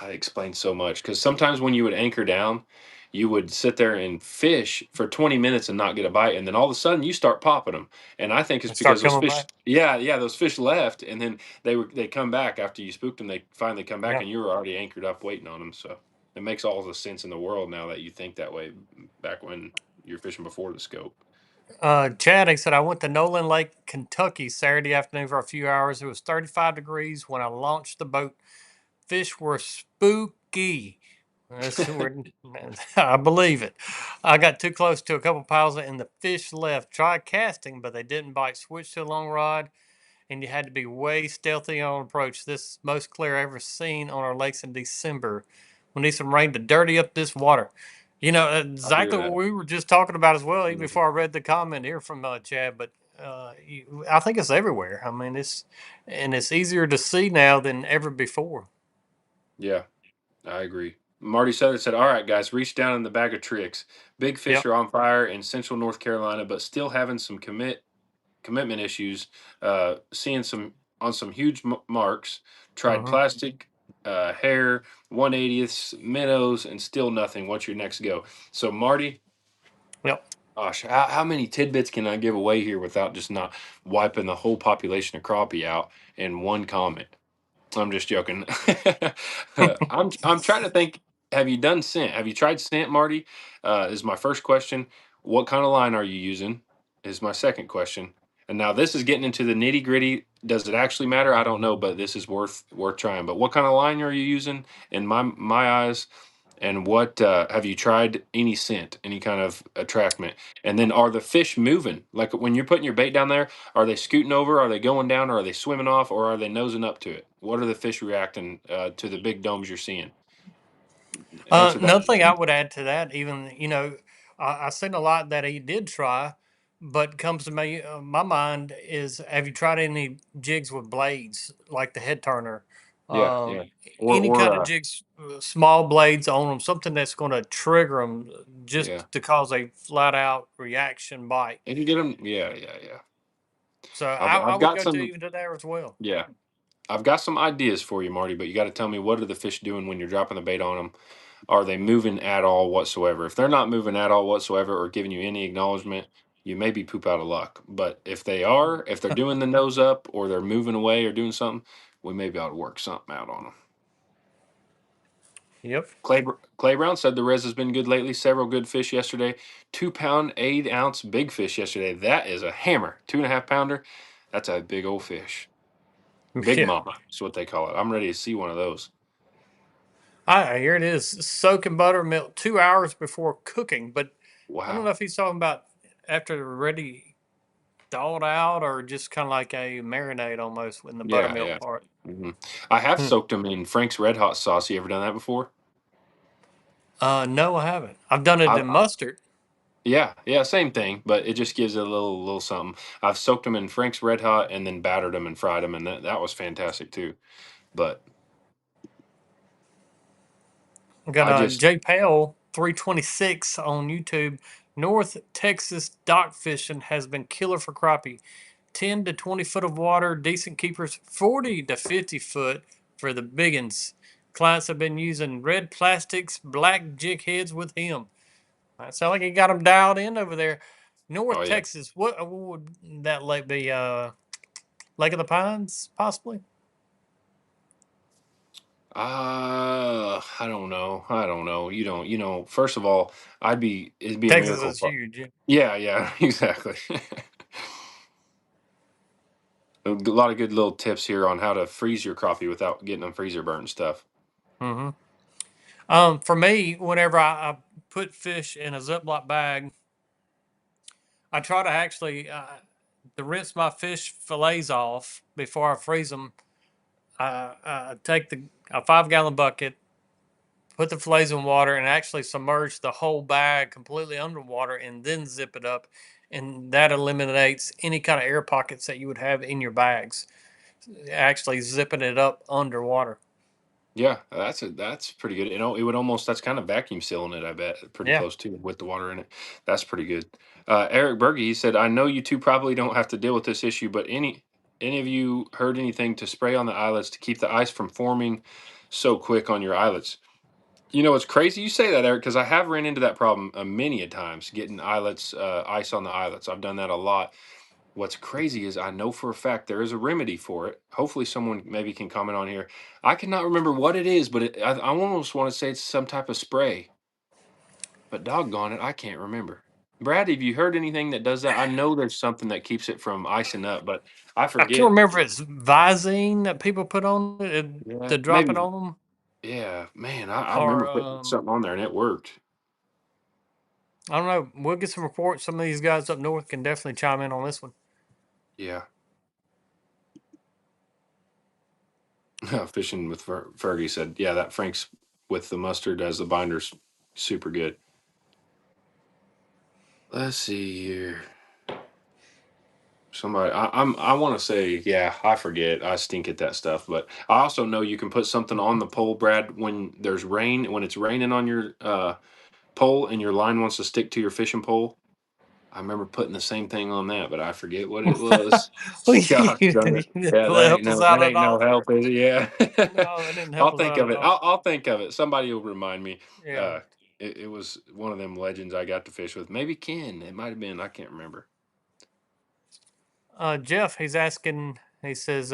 explains so much because sometimes when you would anchor down, you would sit there and fish for 20 minutes and not get a bite, and then all of a sudden you start popping them. And I think it's and because start those coming fish, back. yeah, those fish left, and then they come back after you spooked them. They finally come back, Yeah. and you were already anchored up waiting on them. So it makes all the sense in the world now that you think that way. Back when you're fishing before the scope. Chad, he said, I went to Nolan Lake, Kentucky Saturday afternoon for a few hours. It was 35 degrees when I launched the boat. Fish were spooky. That's where I believe it. I got too close to a couple piles and the fish left. Tried casting, but they didn't bite. Switched to a long rod, and you had to be way stealthy on approach. This most clear I ever seen on our lakes in December. We need some rain to dirty up this water. I hear Exactly what that. we were just talking about as well, even Mhm. before I read the comment here from Chad. But I think it's everywhere. I mean, it's easier to see now than ever before. Yeah, I agree. Marty Southern said, "All right, guys, reach down in the bag of tricks. Big fish Yep. are on fire in central North Carolina, but still having some commitment issues. Seeing some on some huge marks. Tried Hmm. plastic, hair, 1/80ths, minnows, and still nothing. What's your next go?" So, Marty, Yep. gosh, how many tidbits can I give away here without just not wiping the whole population of crappie out in one comment? I'm just joking. I'm trying to think. Have you done scent? Have you tried scent, Marty? Is my first question. What kind of line are you using? Is my second question. And now this is getting into the nitty gritty. Does it actually matter? I don't know, but this is worth trying. But what kind of line are you using? In my eyes, and what have you tried any scent, any kind of attractment? And then are the fish moving? Like when you're putting your bait down there, are they scooting over? Are they going down? Or are they swimming off? Or are they nosing up to it? What are the fish reacting to the big domes you're seeing? Answer that. Another thing I would add to that, even I seen a lot that he did try, but comes to my mind is, have you tried any jigs with blades like the head turner? Yeah, yeah. Any Or kind of jigs, small blades on them, something that's going to trigger them yeah. just to cause a flat out reaction bite. And you get them. Yeah, yeah, yeah. So I I've would got go to some. even to there as well. Yeah, I've got some ideas for you, Marty. But you got to tell me, what are the fish doing when you're dropping the bait on them? Are they moving at all whatsoever? If they're not moving at all whatsoever or giving you any acknowledgement, you may be poop out of luck. But if they are, if they're doing the nose up or they're moving away or doing something, we may be able to work something out on them. Yep. Clay Brown said the res has been good lately. Several good fish yesterday. 2 pound, 8 ounce big fish yesterday. That is a hammer. 2.5 pounder. That's a big old fish. Big Yeah. mama is what they call it. I'm ready to see one of those. Here it is. Soak in buttermilk 2 hours before cooking. But I don't know Wow. if he's talking about after they're ready thawed out or just kind of like a marinade almost in the Yeah, buttermilk yeah. part. I have Hmm. soaked them in Frank's Red Hot sauce. You ever done that before? No, I haven't. I've done it in I mustard. Yeah, yeah, same thing, but it just gives it a little something. I've soaked them in Frank's Red Hot and then battered them and fried them, and that was fantastic too. But I got I a just J Pale 326 on YouTube. North Texas dock fishing has been killer for crappie. 10 to 20 foot of water, decent keepers, 40 to 50 foot for the biggins. Clients have been using red plastics, black jig heads with him. That sounds like he got them dialed in over there. oh North yeah. Texas, what would that lake be? Lake of the Pines, possibly? I don't know. I don't know. First of all, it'd be a Texas miracle is for. huge. Yeah. Yeah, yeah, exactly. A lot of good little tips here on how to freeze your coffee without getting them freezer burn stuff. Hmm. For me, whenever I put fish in a Ziploc bag, I try to actually to rinse my fish fillets off before I freeze them. I take a 5 gallon bucket, put the fillets in water, and actually submerge the whole bag completely underwater, and then zip it up, and that eliminates any kind of air pockets that you would have in your bags. Actually, zipping it up underwater. Yeah, that's pretty good. It would almost that's kind of vacuum sealing it, I bet. Pretty Yeah. close to with the water in it. That's pretty good. Eric Berge, he said, I know you two probably don't have to deal with this issue, but any of you heard anything to spray on the eyelets to keep the ice from forming so quick on your eyelets? You know, it's crazy you say that, Eric, because I have ran into that problem many a times getting eyelets, ice on the eyelets. I've done that a lot. What's crazy is I know for a fact there is a remedy for it. Hopefully, someone maybe can comment on here. I cannot remember what it is, but I almost want to say it's some type of spray, but doggone it, I can't remember. Brad, have you heard anything that does that? I know there's something that keeps it from icing up, but I I can't forget. remember if it's Visine that people put on it Yeah, to drop it maybe. on them, Yeah, man, I remember or putting something on there and it worked. I don't know. We'll get some reports. Some of these guys up north can definitely chime in on this one. Yeah. Fishing with Fergie said, yeah, that Frank's with the mustard as the binder's super good. Let's see here. Somebody, I want to say, yeah, I forget. I stink at that stuff, but I also know you can put something on the pole, Brad, when there's rain, when it's raining on your pole and your line wants to stick to your fishing pole. I remember putting the same thing on that, but I forget what it was. Well, Gosh you darn it. didn't Yeah, help us that out at ain't no all. help, is it? Yeah. No, that didn't I'll help us think out of at it. all. I'll think of it. Somebody will remind me. Yeah. Uh, it was one of them legends I got to fish with. Maybe Ken. It might have been. I can't remember. Jeff, he's asking. He says,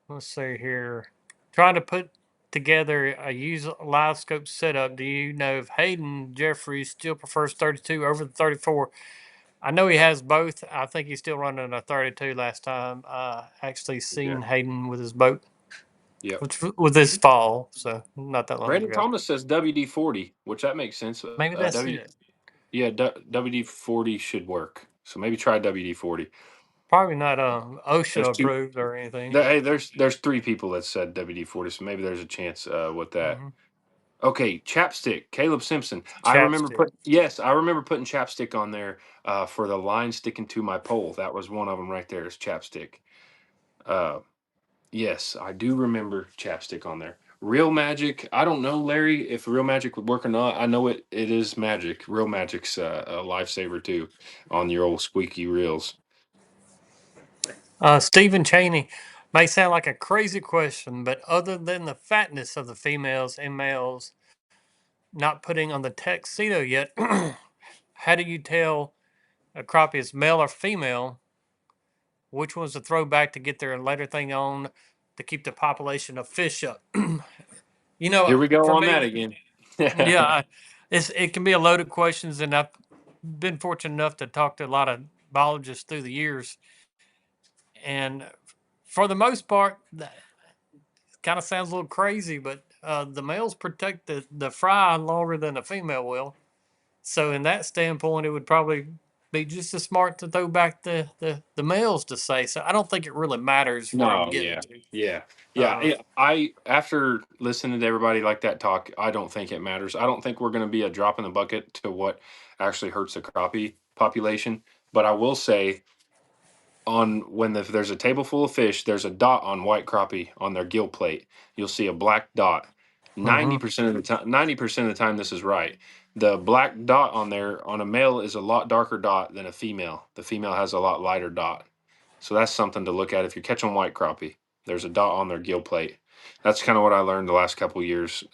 let's see here. Trying to put together a use live scope setup. Do you know if Hayden Jeffries still prefers 32 over the 34? I know he has both. I think he's still running a 32 last time. Actually Yeah. seen Hayden with his boat, Yep. which was this fall, so not that long Brandon ago. Thomas says WD-40, which that makes sense. Maybe that's it. Yeah, WD-40 should work. So maybe try WD-40. Probably not OSHA There's two. approved or anything. Hey, there's three people that said WD-40, so maybe there's a chance with that. Hmm. Okay, chapstick. Caleb Simpson. Chapstick. I remember putting chapstick on there for the line sticking to my pole. That was one of them right there. Is chapstick. Uh, yes, I do remember chapstick on there. Real magic. I don't know, Larry, if real magic would work or not. I know it is magic. Real magic's a lifesaver too on your old squeaky reels. Stephen Cheney may sound like a crazy question, but other than the fatness of the females and males not putting on the tuxedo yet, how do you tell a crappie is male or female? Which one's a throwback to get their later thing on to keep the population of fish up? Here we go For on that me, again. yeah, it can be a load of questions, and I've been fortunate enough to talk to a lot of biologists through the years, and for the most part, kind of sounds a little crazy, but the males protect the fry longer than the female will. So, in that standpoint, it would probably be just as smart to throw back the males to say. So, I don't think it really matters where I'm No, getting yeah, to. yeah, yeah. Uh, I after listening to everybody like that talk, I don't think it matters. I don't think we're going to be a drop in the bucket to what actually hurts the crappie population. But I will say, on when there's a table full of fish, there's a dot on white crappie on their gill plate. You'll see a black dot. mm-hmm, 90% of the time, 90% of the time, this is right. The black dot on there on a male is a lot darker dot than a female. The female has a lot lighter dot. So that's something to look at if you're catching white crappie. There's a dot on their gill plate. That's kind of what I learned the last couple of years.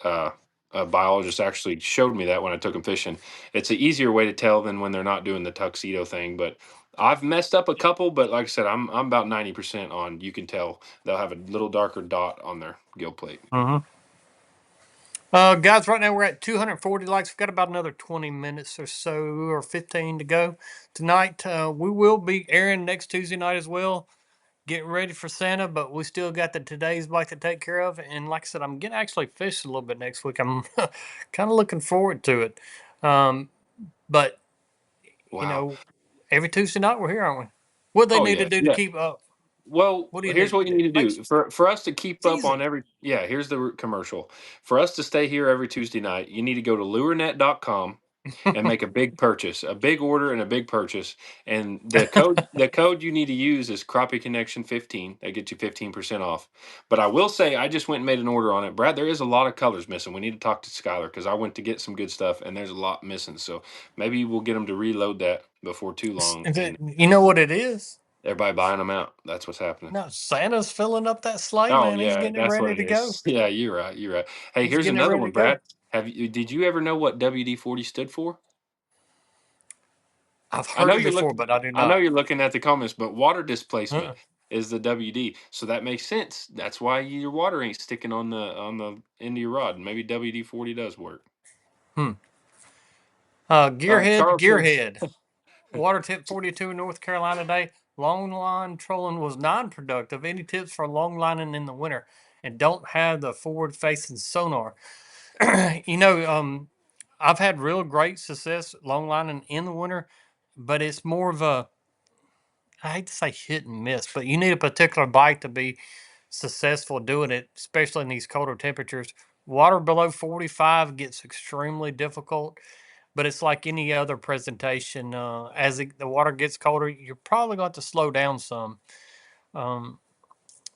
A biologist actually showed me that when I took them fishing. It's an easier way to tell than when they're not doing the tuxedo thing. But I've messed up a couple. But like I said, I'm about 90% on. You can tell they'll have a little darker dot on their gill plate. mm-hmm. Guys, right now we're at 240 likes. We've got about another 20 minutes or so, or 15 to go tonight. We will be airing next Tuesday night as well. Getting ready for Santa, but we still got the today's bike to take care of. And like I said, I'm getting actually fish a little bit next week. I'm kind of looking forward to it. Um, but you Wow. know, every Tuesday night we're here, aren't we? What they Oh need to yeah. do to Yeah. keep up? Well, What do you here's need what to you do? need to Makes do for us to keep it's up on easy. every. Yeah, here's the commercial. For us to stay here every Tuesday night, you need to go to lurenet.com and make a big purchase, a big order and a big purchase. And the code you need to use is Crappie Connection 15. That gets you 15% off. But I will say I just went and made an order on it. Brad, there is a lot of colors missing. We need to talk to Skylar because I went to get some good stuff and there's a lot missing. So maybe we'll get them to reload that before too long. And You know what it is? Everybody buying them out. That's what's happening. No, Santa's filling up that sleigh, Oh man. He's yeah, getting it that's what ready it to go. is. Yeah, you're right. You're right. Hey, He's here's getting it another ready to one, go. Brad. Did you ever know what WD-40 stood for? I've I heard know it you're before, looking. but I do I know not. you're looking at the comments, but water displacement Uh-uh. is the WD, so that makes sense. That's why your water ain't sticking on the end of your rod. Maybe WD-40 does work. Hmm. Charles said, Gearhead. Water tip 42 North Carolina day. Long line trolling was non-productive. Any tips for long lining in the winter? And don't have the forward-facing sonar. you know, um, I've had real great success long lining in the winter, but it's more of a, I hate to say hit and miss, but you need a particular bite to be successful doing it, especially in these colder temperatures. Water below 45 gets extremely difficult, but it's like any other presentation. The water gets colder, you're probably going to slow down some. Um,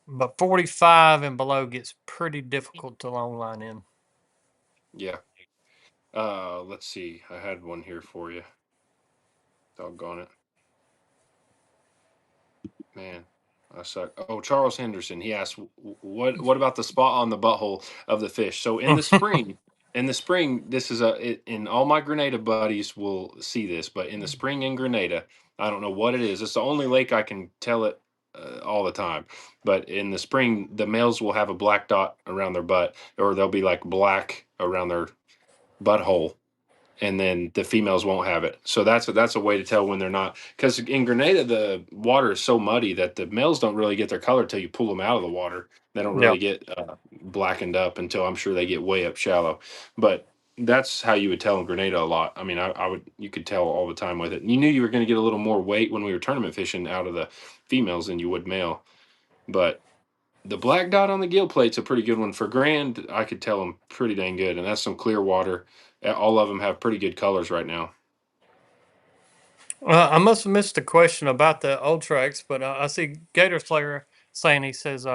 but 45 and below gets pretty difficult to long line in. "Yeah." Let's see. I had one here for you. Doggone it, man. I suck. Oh, Charles Henderson. He asked, What about the spot on the butthole of the fish?" So in the spring, this is and all my Grenada buddies will see this, but in the spring in Grenada, I don't know what it is. It's the only lake I can tell it all the time. But in the spring, the males will have a black dot around their butt, or they'll be like black around their butthole, and then the females won't have it. So that's a way to tell when they're not. Because in Grenada, the water is so muddy that the males don't really get their color till you pull them out of the water. They don't Yeah. really get blackened up until I'm sure they get way up shallow. But that's how you would tell in Grenada a lot. I mean, I would you could tell all the time with it. You knew you were going to get a little more weight when we were tournament fishing out of the females than you would male. But the black dot on the gill plate's a pretty good one for Grand. I could tell them pretty dang good, and that's some clear water. All of them have pretty good colors right now. I must have missed the question about the Ultrex, but I see Gator Slayer saying he says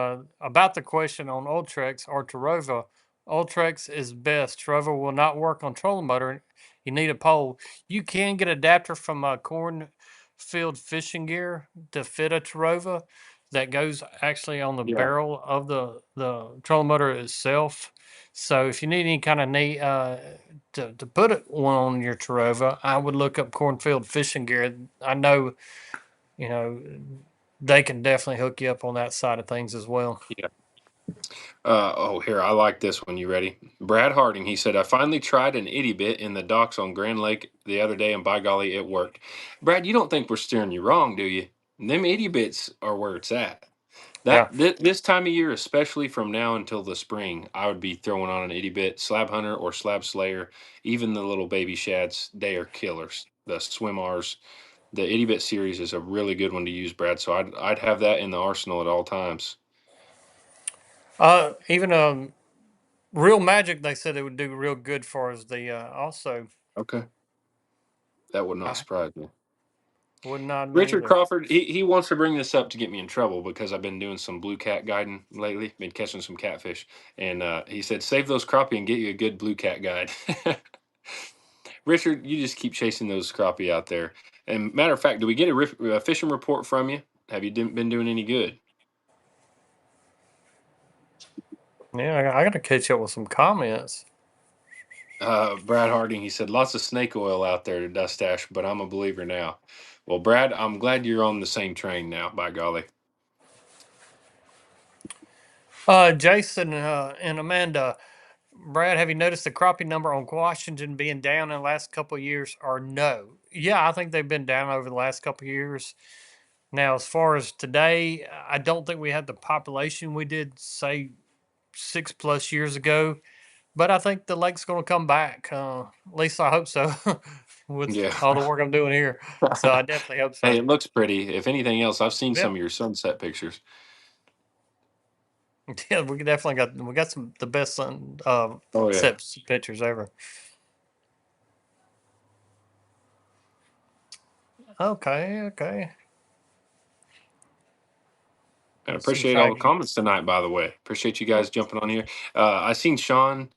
about the question on Ultrex or Tarova. Ultrex is best. Tarova will not work on trolling motor. You need a pole. You can get adapter from Cornfield Fishing Gear to fit a Tarova that goes actually on the Yeah, barrel of the trolling motor itself. So if you need any kind of neat to put one on your Tarova, I would look up Cornfield Fishing Gear. I know, you know, they can definitely hook you up on that side of things as well. yeah. Oh, here, I like this one. You ready? Brad Harding, he said, I finally tried an itty bit in the docks on Grand Lake the other day, and by golly, it worked. Brad, you don't think we're steering you wrong, do you? Them itty bits are where it's at. Yeah. This time of year, especially from now until the spring, I would be throwing on an itty bit, slab hunter or slab slayer, even the little baby shads. They are killers. The swim R's, the itty bit series is a really good one to use, Brad. So I'd have that in the arsenal at all times. Even Real Magic, they said it would do real good for us. The also, Okay, that would not I surprise me. would not me Richard either. Crawford, he wants to bring this up to get me in trouble because I've been doing some blue cat guiding lately, been catching some catfish, and he said save those crappie and get you a good blue cat guide. Richard, you just keep chasing those crappie out there. And matter of fact, do we get a fishing report from you? Have you been doing any good? Yeah, I got to catch up with some comments. Brad Harding, he said lots of snake oil out there to dust ash, but I'm a believer now. Well, Brad, I'm glad you're on the same train now. By golly, Jason and Amanda, Brad, have you noticed the crappie number on Washington being down in the last couple of years or no? Yeah, I think they've been down over the last couple of years. Now, as far as today, I don't think we had the population we did, say, 6+ years ago. But I think the lake's going to come back. At least I hope so, with yeah. all the work I'm doing here. So I definitely hope Hey, so. it looks pretty. If anything else, I've seen some Yep. of your sunset pictures. Yeah, we got some the best Oh yeah, sets pictures ever. Okay, okay. and See if appreciate I all the can. comments tonight. By the way, appreciate you Oh, guys jumping on here. I seen Sean.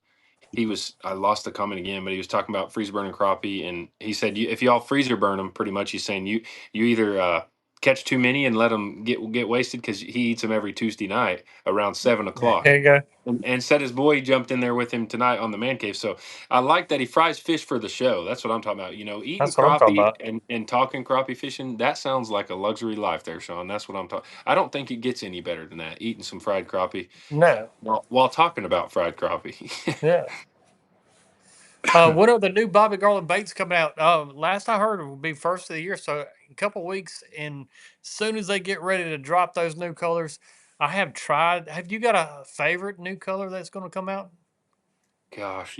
I lost the comment again, but he was talking about freezer burning crappie, and he said if y'all freezer burn them, pretty much he's saying you either catch too many and let him get wasted because he eats them every Tuesday night around 7 o'clock. There you go. And said his boy jumped in there with him tonight on the man cave. So I like that he fries fish for the show. That's what I'm talking about. Eating That's what I'm talking crappie about. and talking crappie fishing, that sounds like a luxury life there, Sean. That's what I'm talking. I don't think it gets any better than that. Eating some fried crappie No. while talking about fried crappie. Yeah. What are the new Bobby Garland baits coming out? Last I heard, it will be first of the year, so a couple weeks. And soon as they get ready to drop those new colors, I have tried. Have you got a favorite new color that's going to come out? Gosh,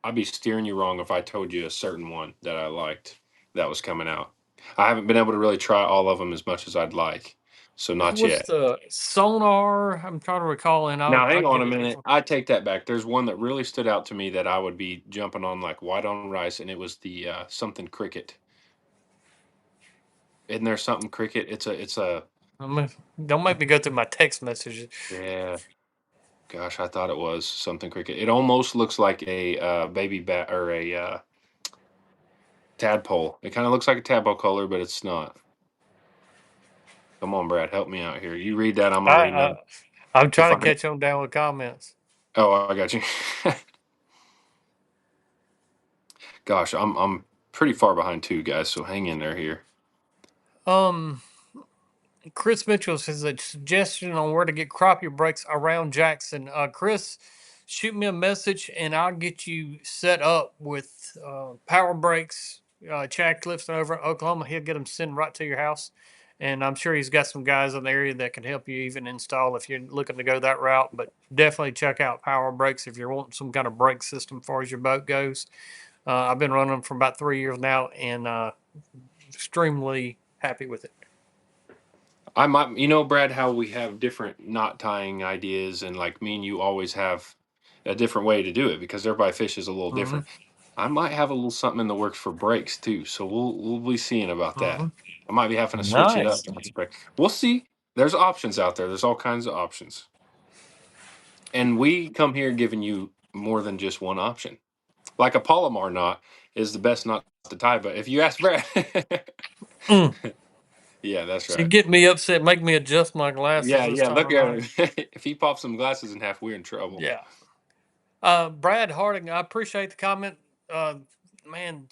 I'd be steering you wrong if I told you a certain one that I liked that was coming out. I haven't been able to really try all of them as much as I'd like, so It not was yet. the sonar. I'm trying to recall, and Now, I'll hang on get a it. minute. I take that back. There's one that really stood out to me that I would be jumping on like white on rice, and it was the something cricket. Isn't there something cricket? It's a Don't make me go through my text messages. yeah. Gosh, I thought it was something cricket. It almost looks like a baby bat or a tadpole. It kind of looks like a tadpole color, but it's not. Come on, Brad, help me out here. You read that, I'm I, gonna read another. I'm If trying I to catch on down with comments. oh, I got you. Gosh, I'm pretty far behind too, guys. So hang in there here. Um, Chris Mitchell says a suggestion on where to get crappie breaks around Jackson. Chris, shoot me a message and I'll get you set up with power breaks. Chad Clifton over in Oklahoma, he'll get them sent right to your house. And I'm sure he's got some guys in the area that can help you even install if you're looking to go that route. But definitely check out power breaks if you're wanting some kind of brake system as far as your boat goes. I've been running them for about 3 years now and extremely happy with it. I might, Brad, how we have different knot tying ideas, and like me and you always have a different way to do it because everybody fishes a little Mm-hmm. different. I might have a little something in the works for breaks too, so we'll be seeing about that. Mm-hmm. I might be having to switch it up. Nice. We'll see. There's options out there. There's all kinds of options, and we come here giving you more than just one option. Like a Palomar knot is the best knot to tie, but if you ask Brad, Mm. yeah, that's She right. get me upset, make me adjust my glasses Yeah, this yeah. time Look of at night. him. If he pops some glasses in half, we're in trouble. Yeah. Brad Harding, I appreciate the comment. Uh, man,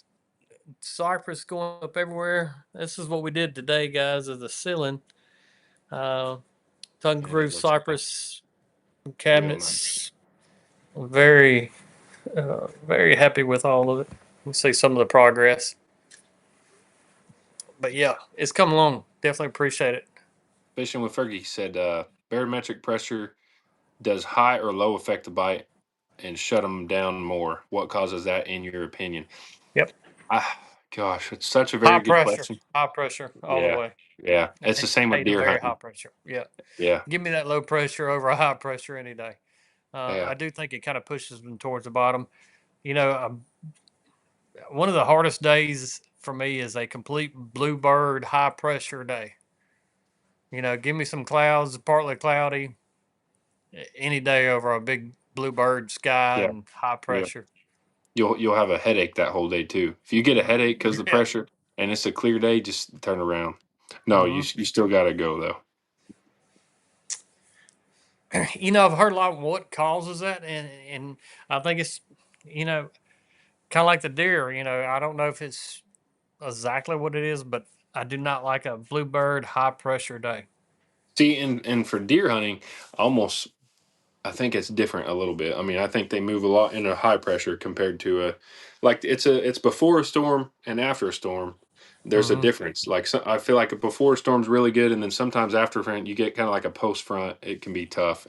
Cypress going up everywhere. This is what we did today, guys, is the ceiling. Uh, Tongue Man, it groove looks cypress real nice. cabinets. Very, very happy with all of it. You see some of the progress. But yeah, it's come along. Definitely appreciate it. Fishing with Fergie said barometric pressure does high or low affect the bite and shut them down more. What causes that, in your opinion? Yep. Ah, gosh, it's such a very good question. High pressure, all the Yeah, way. yeah. It's the same with Hate a deer very high hunting. pressure. Yeah. Yeah, Give me that low pressure over a high pressure any day. yeah. I do think it kind of pushes them towards the bottom. You know, one of the hardest days for me is a complete bluebird high pressure day. You know, give me some clouds, partly cloudy, any day over a big bluebird sky Yeah, and high yeah. pressure. You'll have a headache that whole day too. If you get a headache because of the Yeah. pressure and it's a clear day, just turn around. No, you hmm you still got to go though. You know, I've heard a lot of what causes that, and I think it's, you know, kind of like the deer. You know, I don't know if it's exactly what it is, but I do not like a bluebird high pressure day. See, and for deer hunting, almost I think it's different a little bit. I mean, I think they move a lot in a high pressure compared to a like it's before a storm and after a storm. There's a hmm difference. Like I feel like a before storm's really good, and then sometimes after front you get kind of like a post front. It can be tough.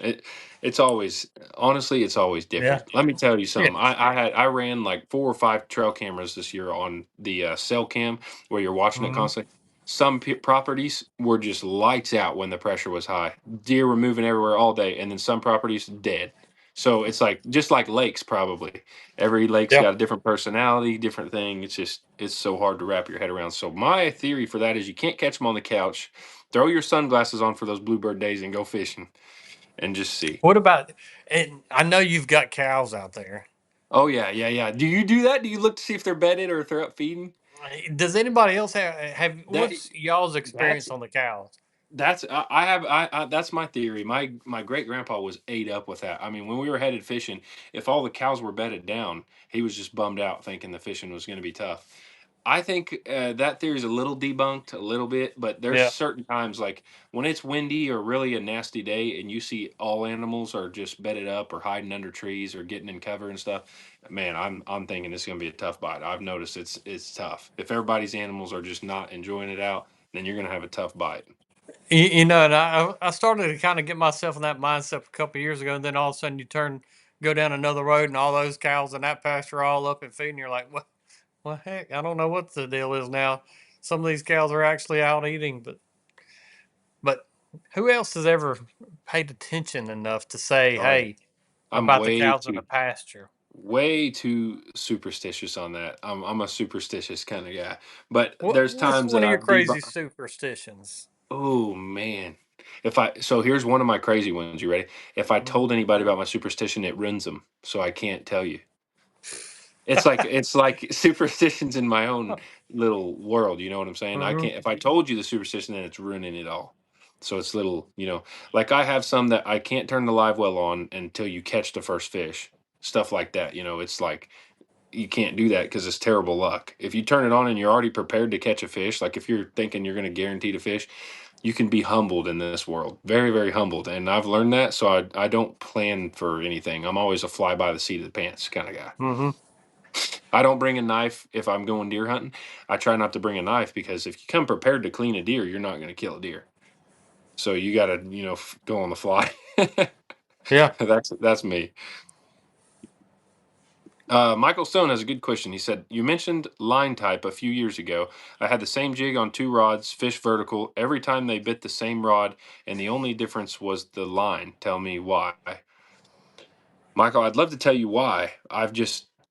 It's always honestly it's always Yeah. different. Let me tell you Yeah. something. I ran like 4 or 5 trail cameras this year on the cell cam where you're watching it hmm constantly. Some properties were just lights out when the pressure was high. Deer were moving everywhere all day, and then some properties dead. So it's like just like lakes, probably. Every lake's Yeah. got a different personality, different thing. It's so hard to wrap your head around. So my theory for that is you can't catch them on the couch. Throw your sunglasses on for those bluebird days and go fishing and just see. What about? And I know you've got cows out there. Oh yeah, yeah, yeah. Do you do that? Do you look to see if they're bedded or if they're up feeding? Does anybody else have That what's y'all's that's experience on the cows? I have that's my theory. My great grandpa was ate up with that. I mean, when we were headed fishing, if all the cows were bedded down, he was just bummed out, thinking the fishing was going to be tough. I think that theory is a little debunked, a little bit, but there's Yeah. certain times like when it's windy or really a nasty day, and you see all animals are just bedded up or hiding under trees or getting in cover and stuff. Man, I'm thinking it's going to be a tough bite. I've noticed it's tough. If everybody's animals are just not enjoying it out, then you're going to have a tough bite. And I started to kind of get myself in that mindset a couple of years ago, and then all of a sudden go down another road, and all those cows in that pasture are all up and feeding. You're like, well, heck, I don't know what the deal is now. Some of these cows are actually out eating, but who else has ever paid attention enough to say, Oh yeah. hey, I'm about the cows in the pasture? way too superstitious on that. I'm a superstitious kind of guy. But there's What's times one that of your I've crazy debunked. superstitions? Oh man. If I so here's one of my crazy ones. You ready? If I Mhm. told anybody about my superstition, it ruins them. So I can't tell you. It's like superstitions in my own little world. You know what I'm saying? I Hmm. can't. If I told you the superstition, then it's ruining it all. So it's little, like I have some that I can't turn the live well on until you catch the first fish. Stuff like that. It's like you can't do that because it's terrible luck. If you turn it on and you're already prepared to catch a fish, like if you're thinking you're going to guarantee to fish, you can be humbled in this world. Very, very humbled. And I've learned that. So I don't plan for anything. I'm always a fly by the seat of the pants kind of guy. Hmm. I don't bring a knife if I'm going deer hunting. I try not to bring a knife because if you come prepared to clean a deer, you're not going to kill a deer. So you got to, go on the fly. Yeah. That's me. Michael Stone has a good question. He said, "You mentioned line type a few years ago. I had the same jig on two rods, fish vertical. Every time they bit the same rod, and the only difference was the line. Tell me why." Michael, I'd love to tell you why.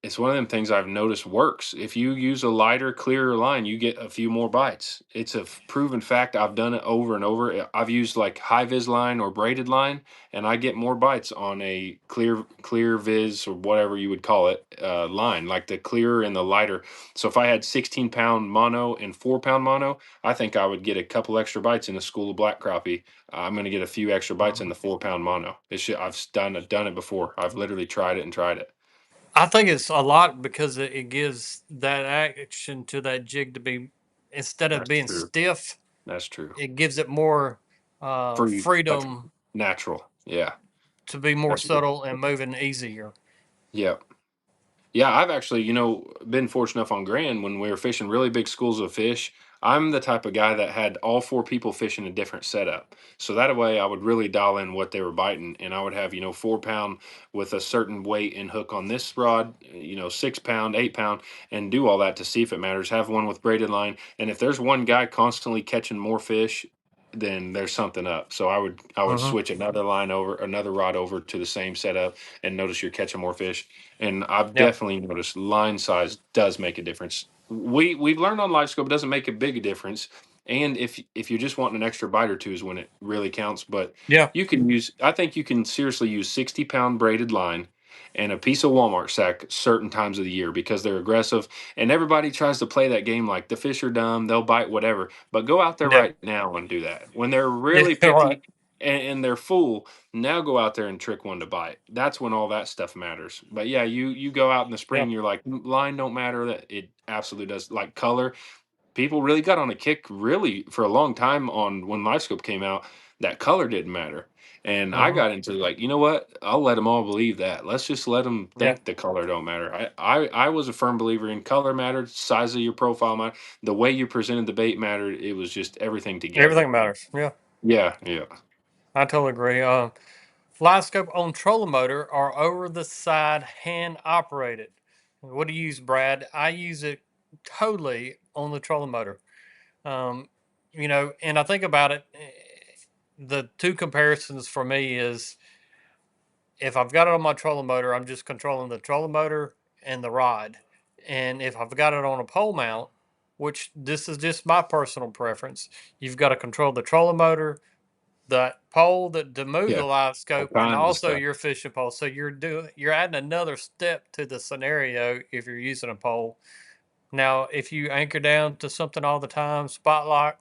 It's one of them things I've noticed works. If you use a lighter, clearer line, you get a few more bites. It's a proven fact. I've done it over and over. I've used like high vis line or braided line, and I get more bites on a clear vis or whatever you would call it line, like the clearer and the lighter. So if I had 16-pound mono and 4-pound mono, I think I would get a couple extra bites in a school of black crappie. I'm going to get a few extra bites in Mhm. the 4-pound mono. I've done it before. I've literally tried it and tried it. I think it's a lot because it gives that action to that jig to be, instead of That's being true. stiff, That's true. it gives it more Free, like freedom natural. Yeah, to be more that's true. subtle and moving easier. Yeah. Yeah, I've actually, been fortunate enough on Grand when we were fishing really big schools of fish. I'm the type of guy that had all four people fishing a different setup. So that way I would really dial in what they were biting. And I would have, 4-pound with a certain weight and hook on this rod, 6-pound, 8-pound, and do all that to see if it matters. Have one with braided line. And if there's one guy constantly catching more fish, then there's something up. So I would Hmm. switch another rod over to the same setup and notice you're catching more fish. And I've Yeah. definitely noticed line size does make a difference. We've learned on live scope it doesn't make a big difference. And if you're just wanting an extra bite or two is when it really counts. But Yeah. I think you can seriously use 60-pound braided line and a piece of Walmart sack certain times of the year because they're aggressive and everybody tries to play that game like the fish are dumb, they'll bite whatever. But go out there Yeah. right now and do that. When they're Yeah. really Right. picky and they're full, now go out there and trick one to bite. That's when all that stuff matters. But yeah, you go out in the Yeah. spring, you're like, line don't matter. That it absolutely does. Like color, people really got on a kick really for a long time on when LiveScope came out. That color didn't matter. And I Hmm. got into like, you know what? I'll let them all believe that. Let's just let them Yeah. think the color don't matter. I was a firm believer in color mattered, size of your profile mattered, the way you presented the bait mattered. It was just everything together. Everything matters. Yeah. Yeah, yeah. I totally agree. Fly scope on trolling motor are over the side hand operated. What do you use, Brad? I use it totally on the trolling motor. Um, and I think about it. The two comparisons for me is if I've got it on my trolling motor, I'm just controlling the trolling motor and the rod. And if I've got it on a pole mount, which this is just my personal preference, you've got to control the trolling motor, the pole that to move the Yeah. live All scope, and kinds of also stuff. your fishing pole. So you're adding another step to the scenario if you're using a pole. Now, if you anchor down to something all the time, spotlight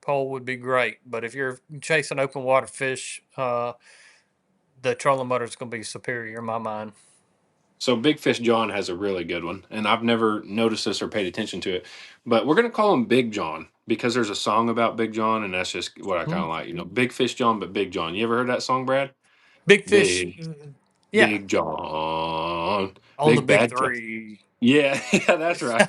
pole would be great. But if you're chasing open water fish, the trolling motor is going to be superior in my mind. So Big Fish John has a really good one, and I've never noticed this or paid attention to it. But we're gonna call him Big John because there's a song about Big John, and that's just what I kind Mhm. of like. Big Fish John, but Big John. You ever heard that song, Brad? Big fish, Big yeah, Big John, on the Big big Bad John. three. Yeah, yeah, that's right.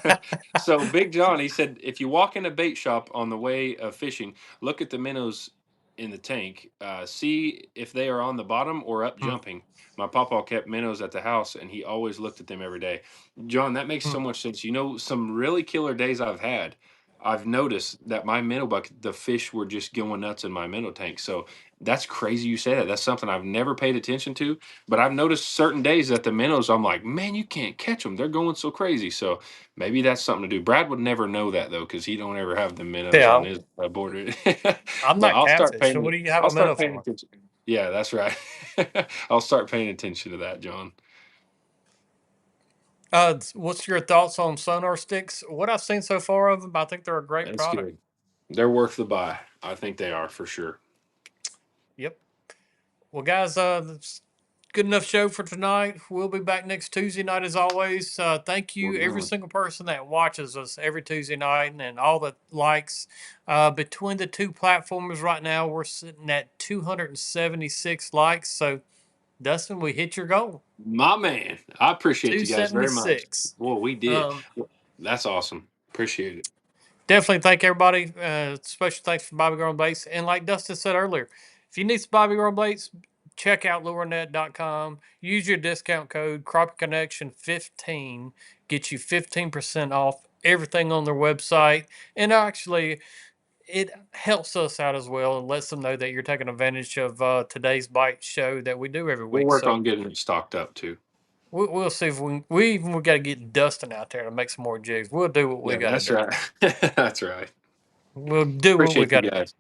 So Big John, he said, if you walk in a bait shop on the way of fishing, look at the minnows in the tank. See if they are on the bottom or up Hmm, jumping. My papa kept minnows at the house, and he always looked at them every day. John, that makes hmm. so much sense. Some really killer days I've had. I've noticed that my minnow bucket, the fish were just going nuts in my minnow tank. So that's crazy you say that. That's something I've never paid attention to, but I've noticed certain days that the minnows, I'm like, man, you can't catch them. They're going so crazy. So maybe that's something to do. Brad would never know that though, because he don't ever have the minnows on Yeah, his border. I'm But not catfish. So what do you have I'll a minnow start paying for? attention. Yeah, that's right. I'll start paying attention to that, John. What's your thoughts on sonar sticks? What I've seen so far of them, I think they're a great That's product. good. They're worth the buy. I think they are for sure. Yep. Well, guys, that's good enough show for tonight. We'll be back next Tuesday night as always. Thank We're you, every done. single person that watches us every Tuesday night and all the likes. Between the two platforms right now, we're sitting at 276 likes. So, Dustin, we hit your goal. My man, I appreciate you guys very much. 276. Boy, we did. Um, That's awesome. Appreciate it. Definitely thank everybody. Special thanks for Bobby Girl Baits. And like Dustin said earlier, if you need some Bobby Girl Baits, check out lurenet.com. Use your discount code Crappie Connection 15. Get you 15% off everything on their website. And actually, it helps us out as well and lets them know that you're taking advantage of today's bite show that we do every We'll week. work So on getting it stocked up too. we'll see if we got to get Dustin out there to make some more jigs. We'll do what we Yeah, got to that's do. right. That's right. We'll do what we Appreciate you got to do. guys.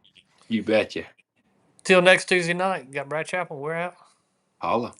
You betcha. Till next Tuesday night, got Brad Chapel. We're out. Holla.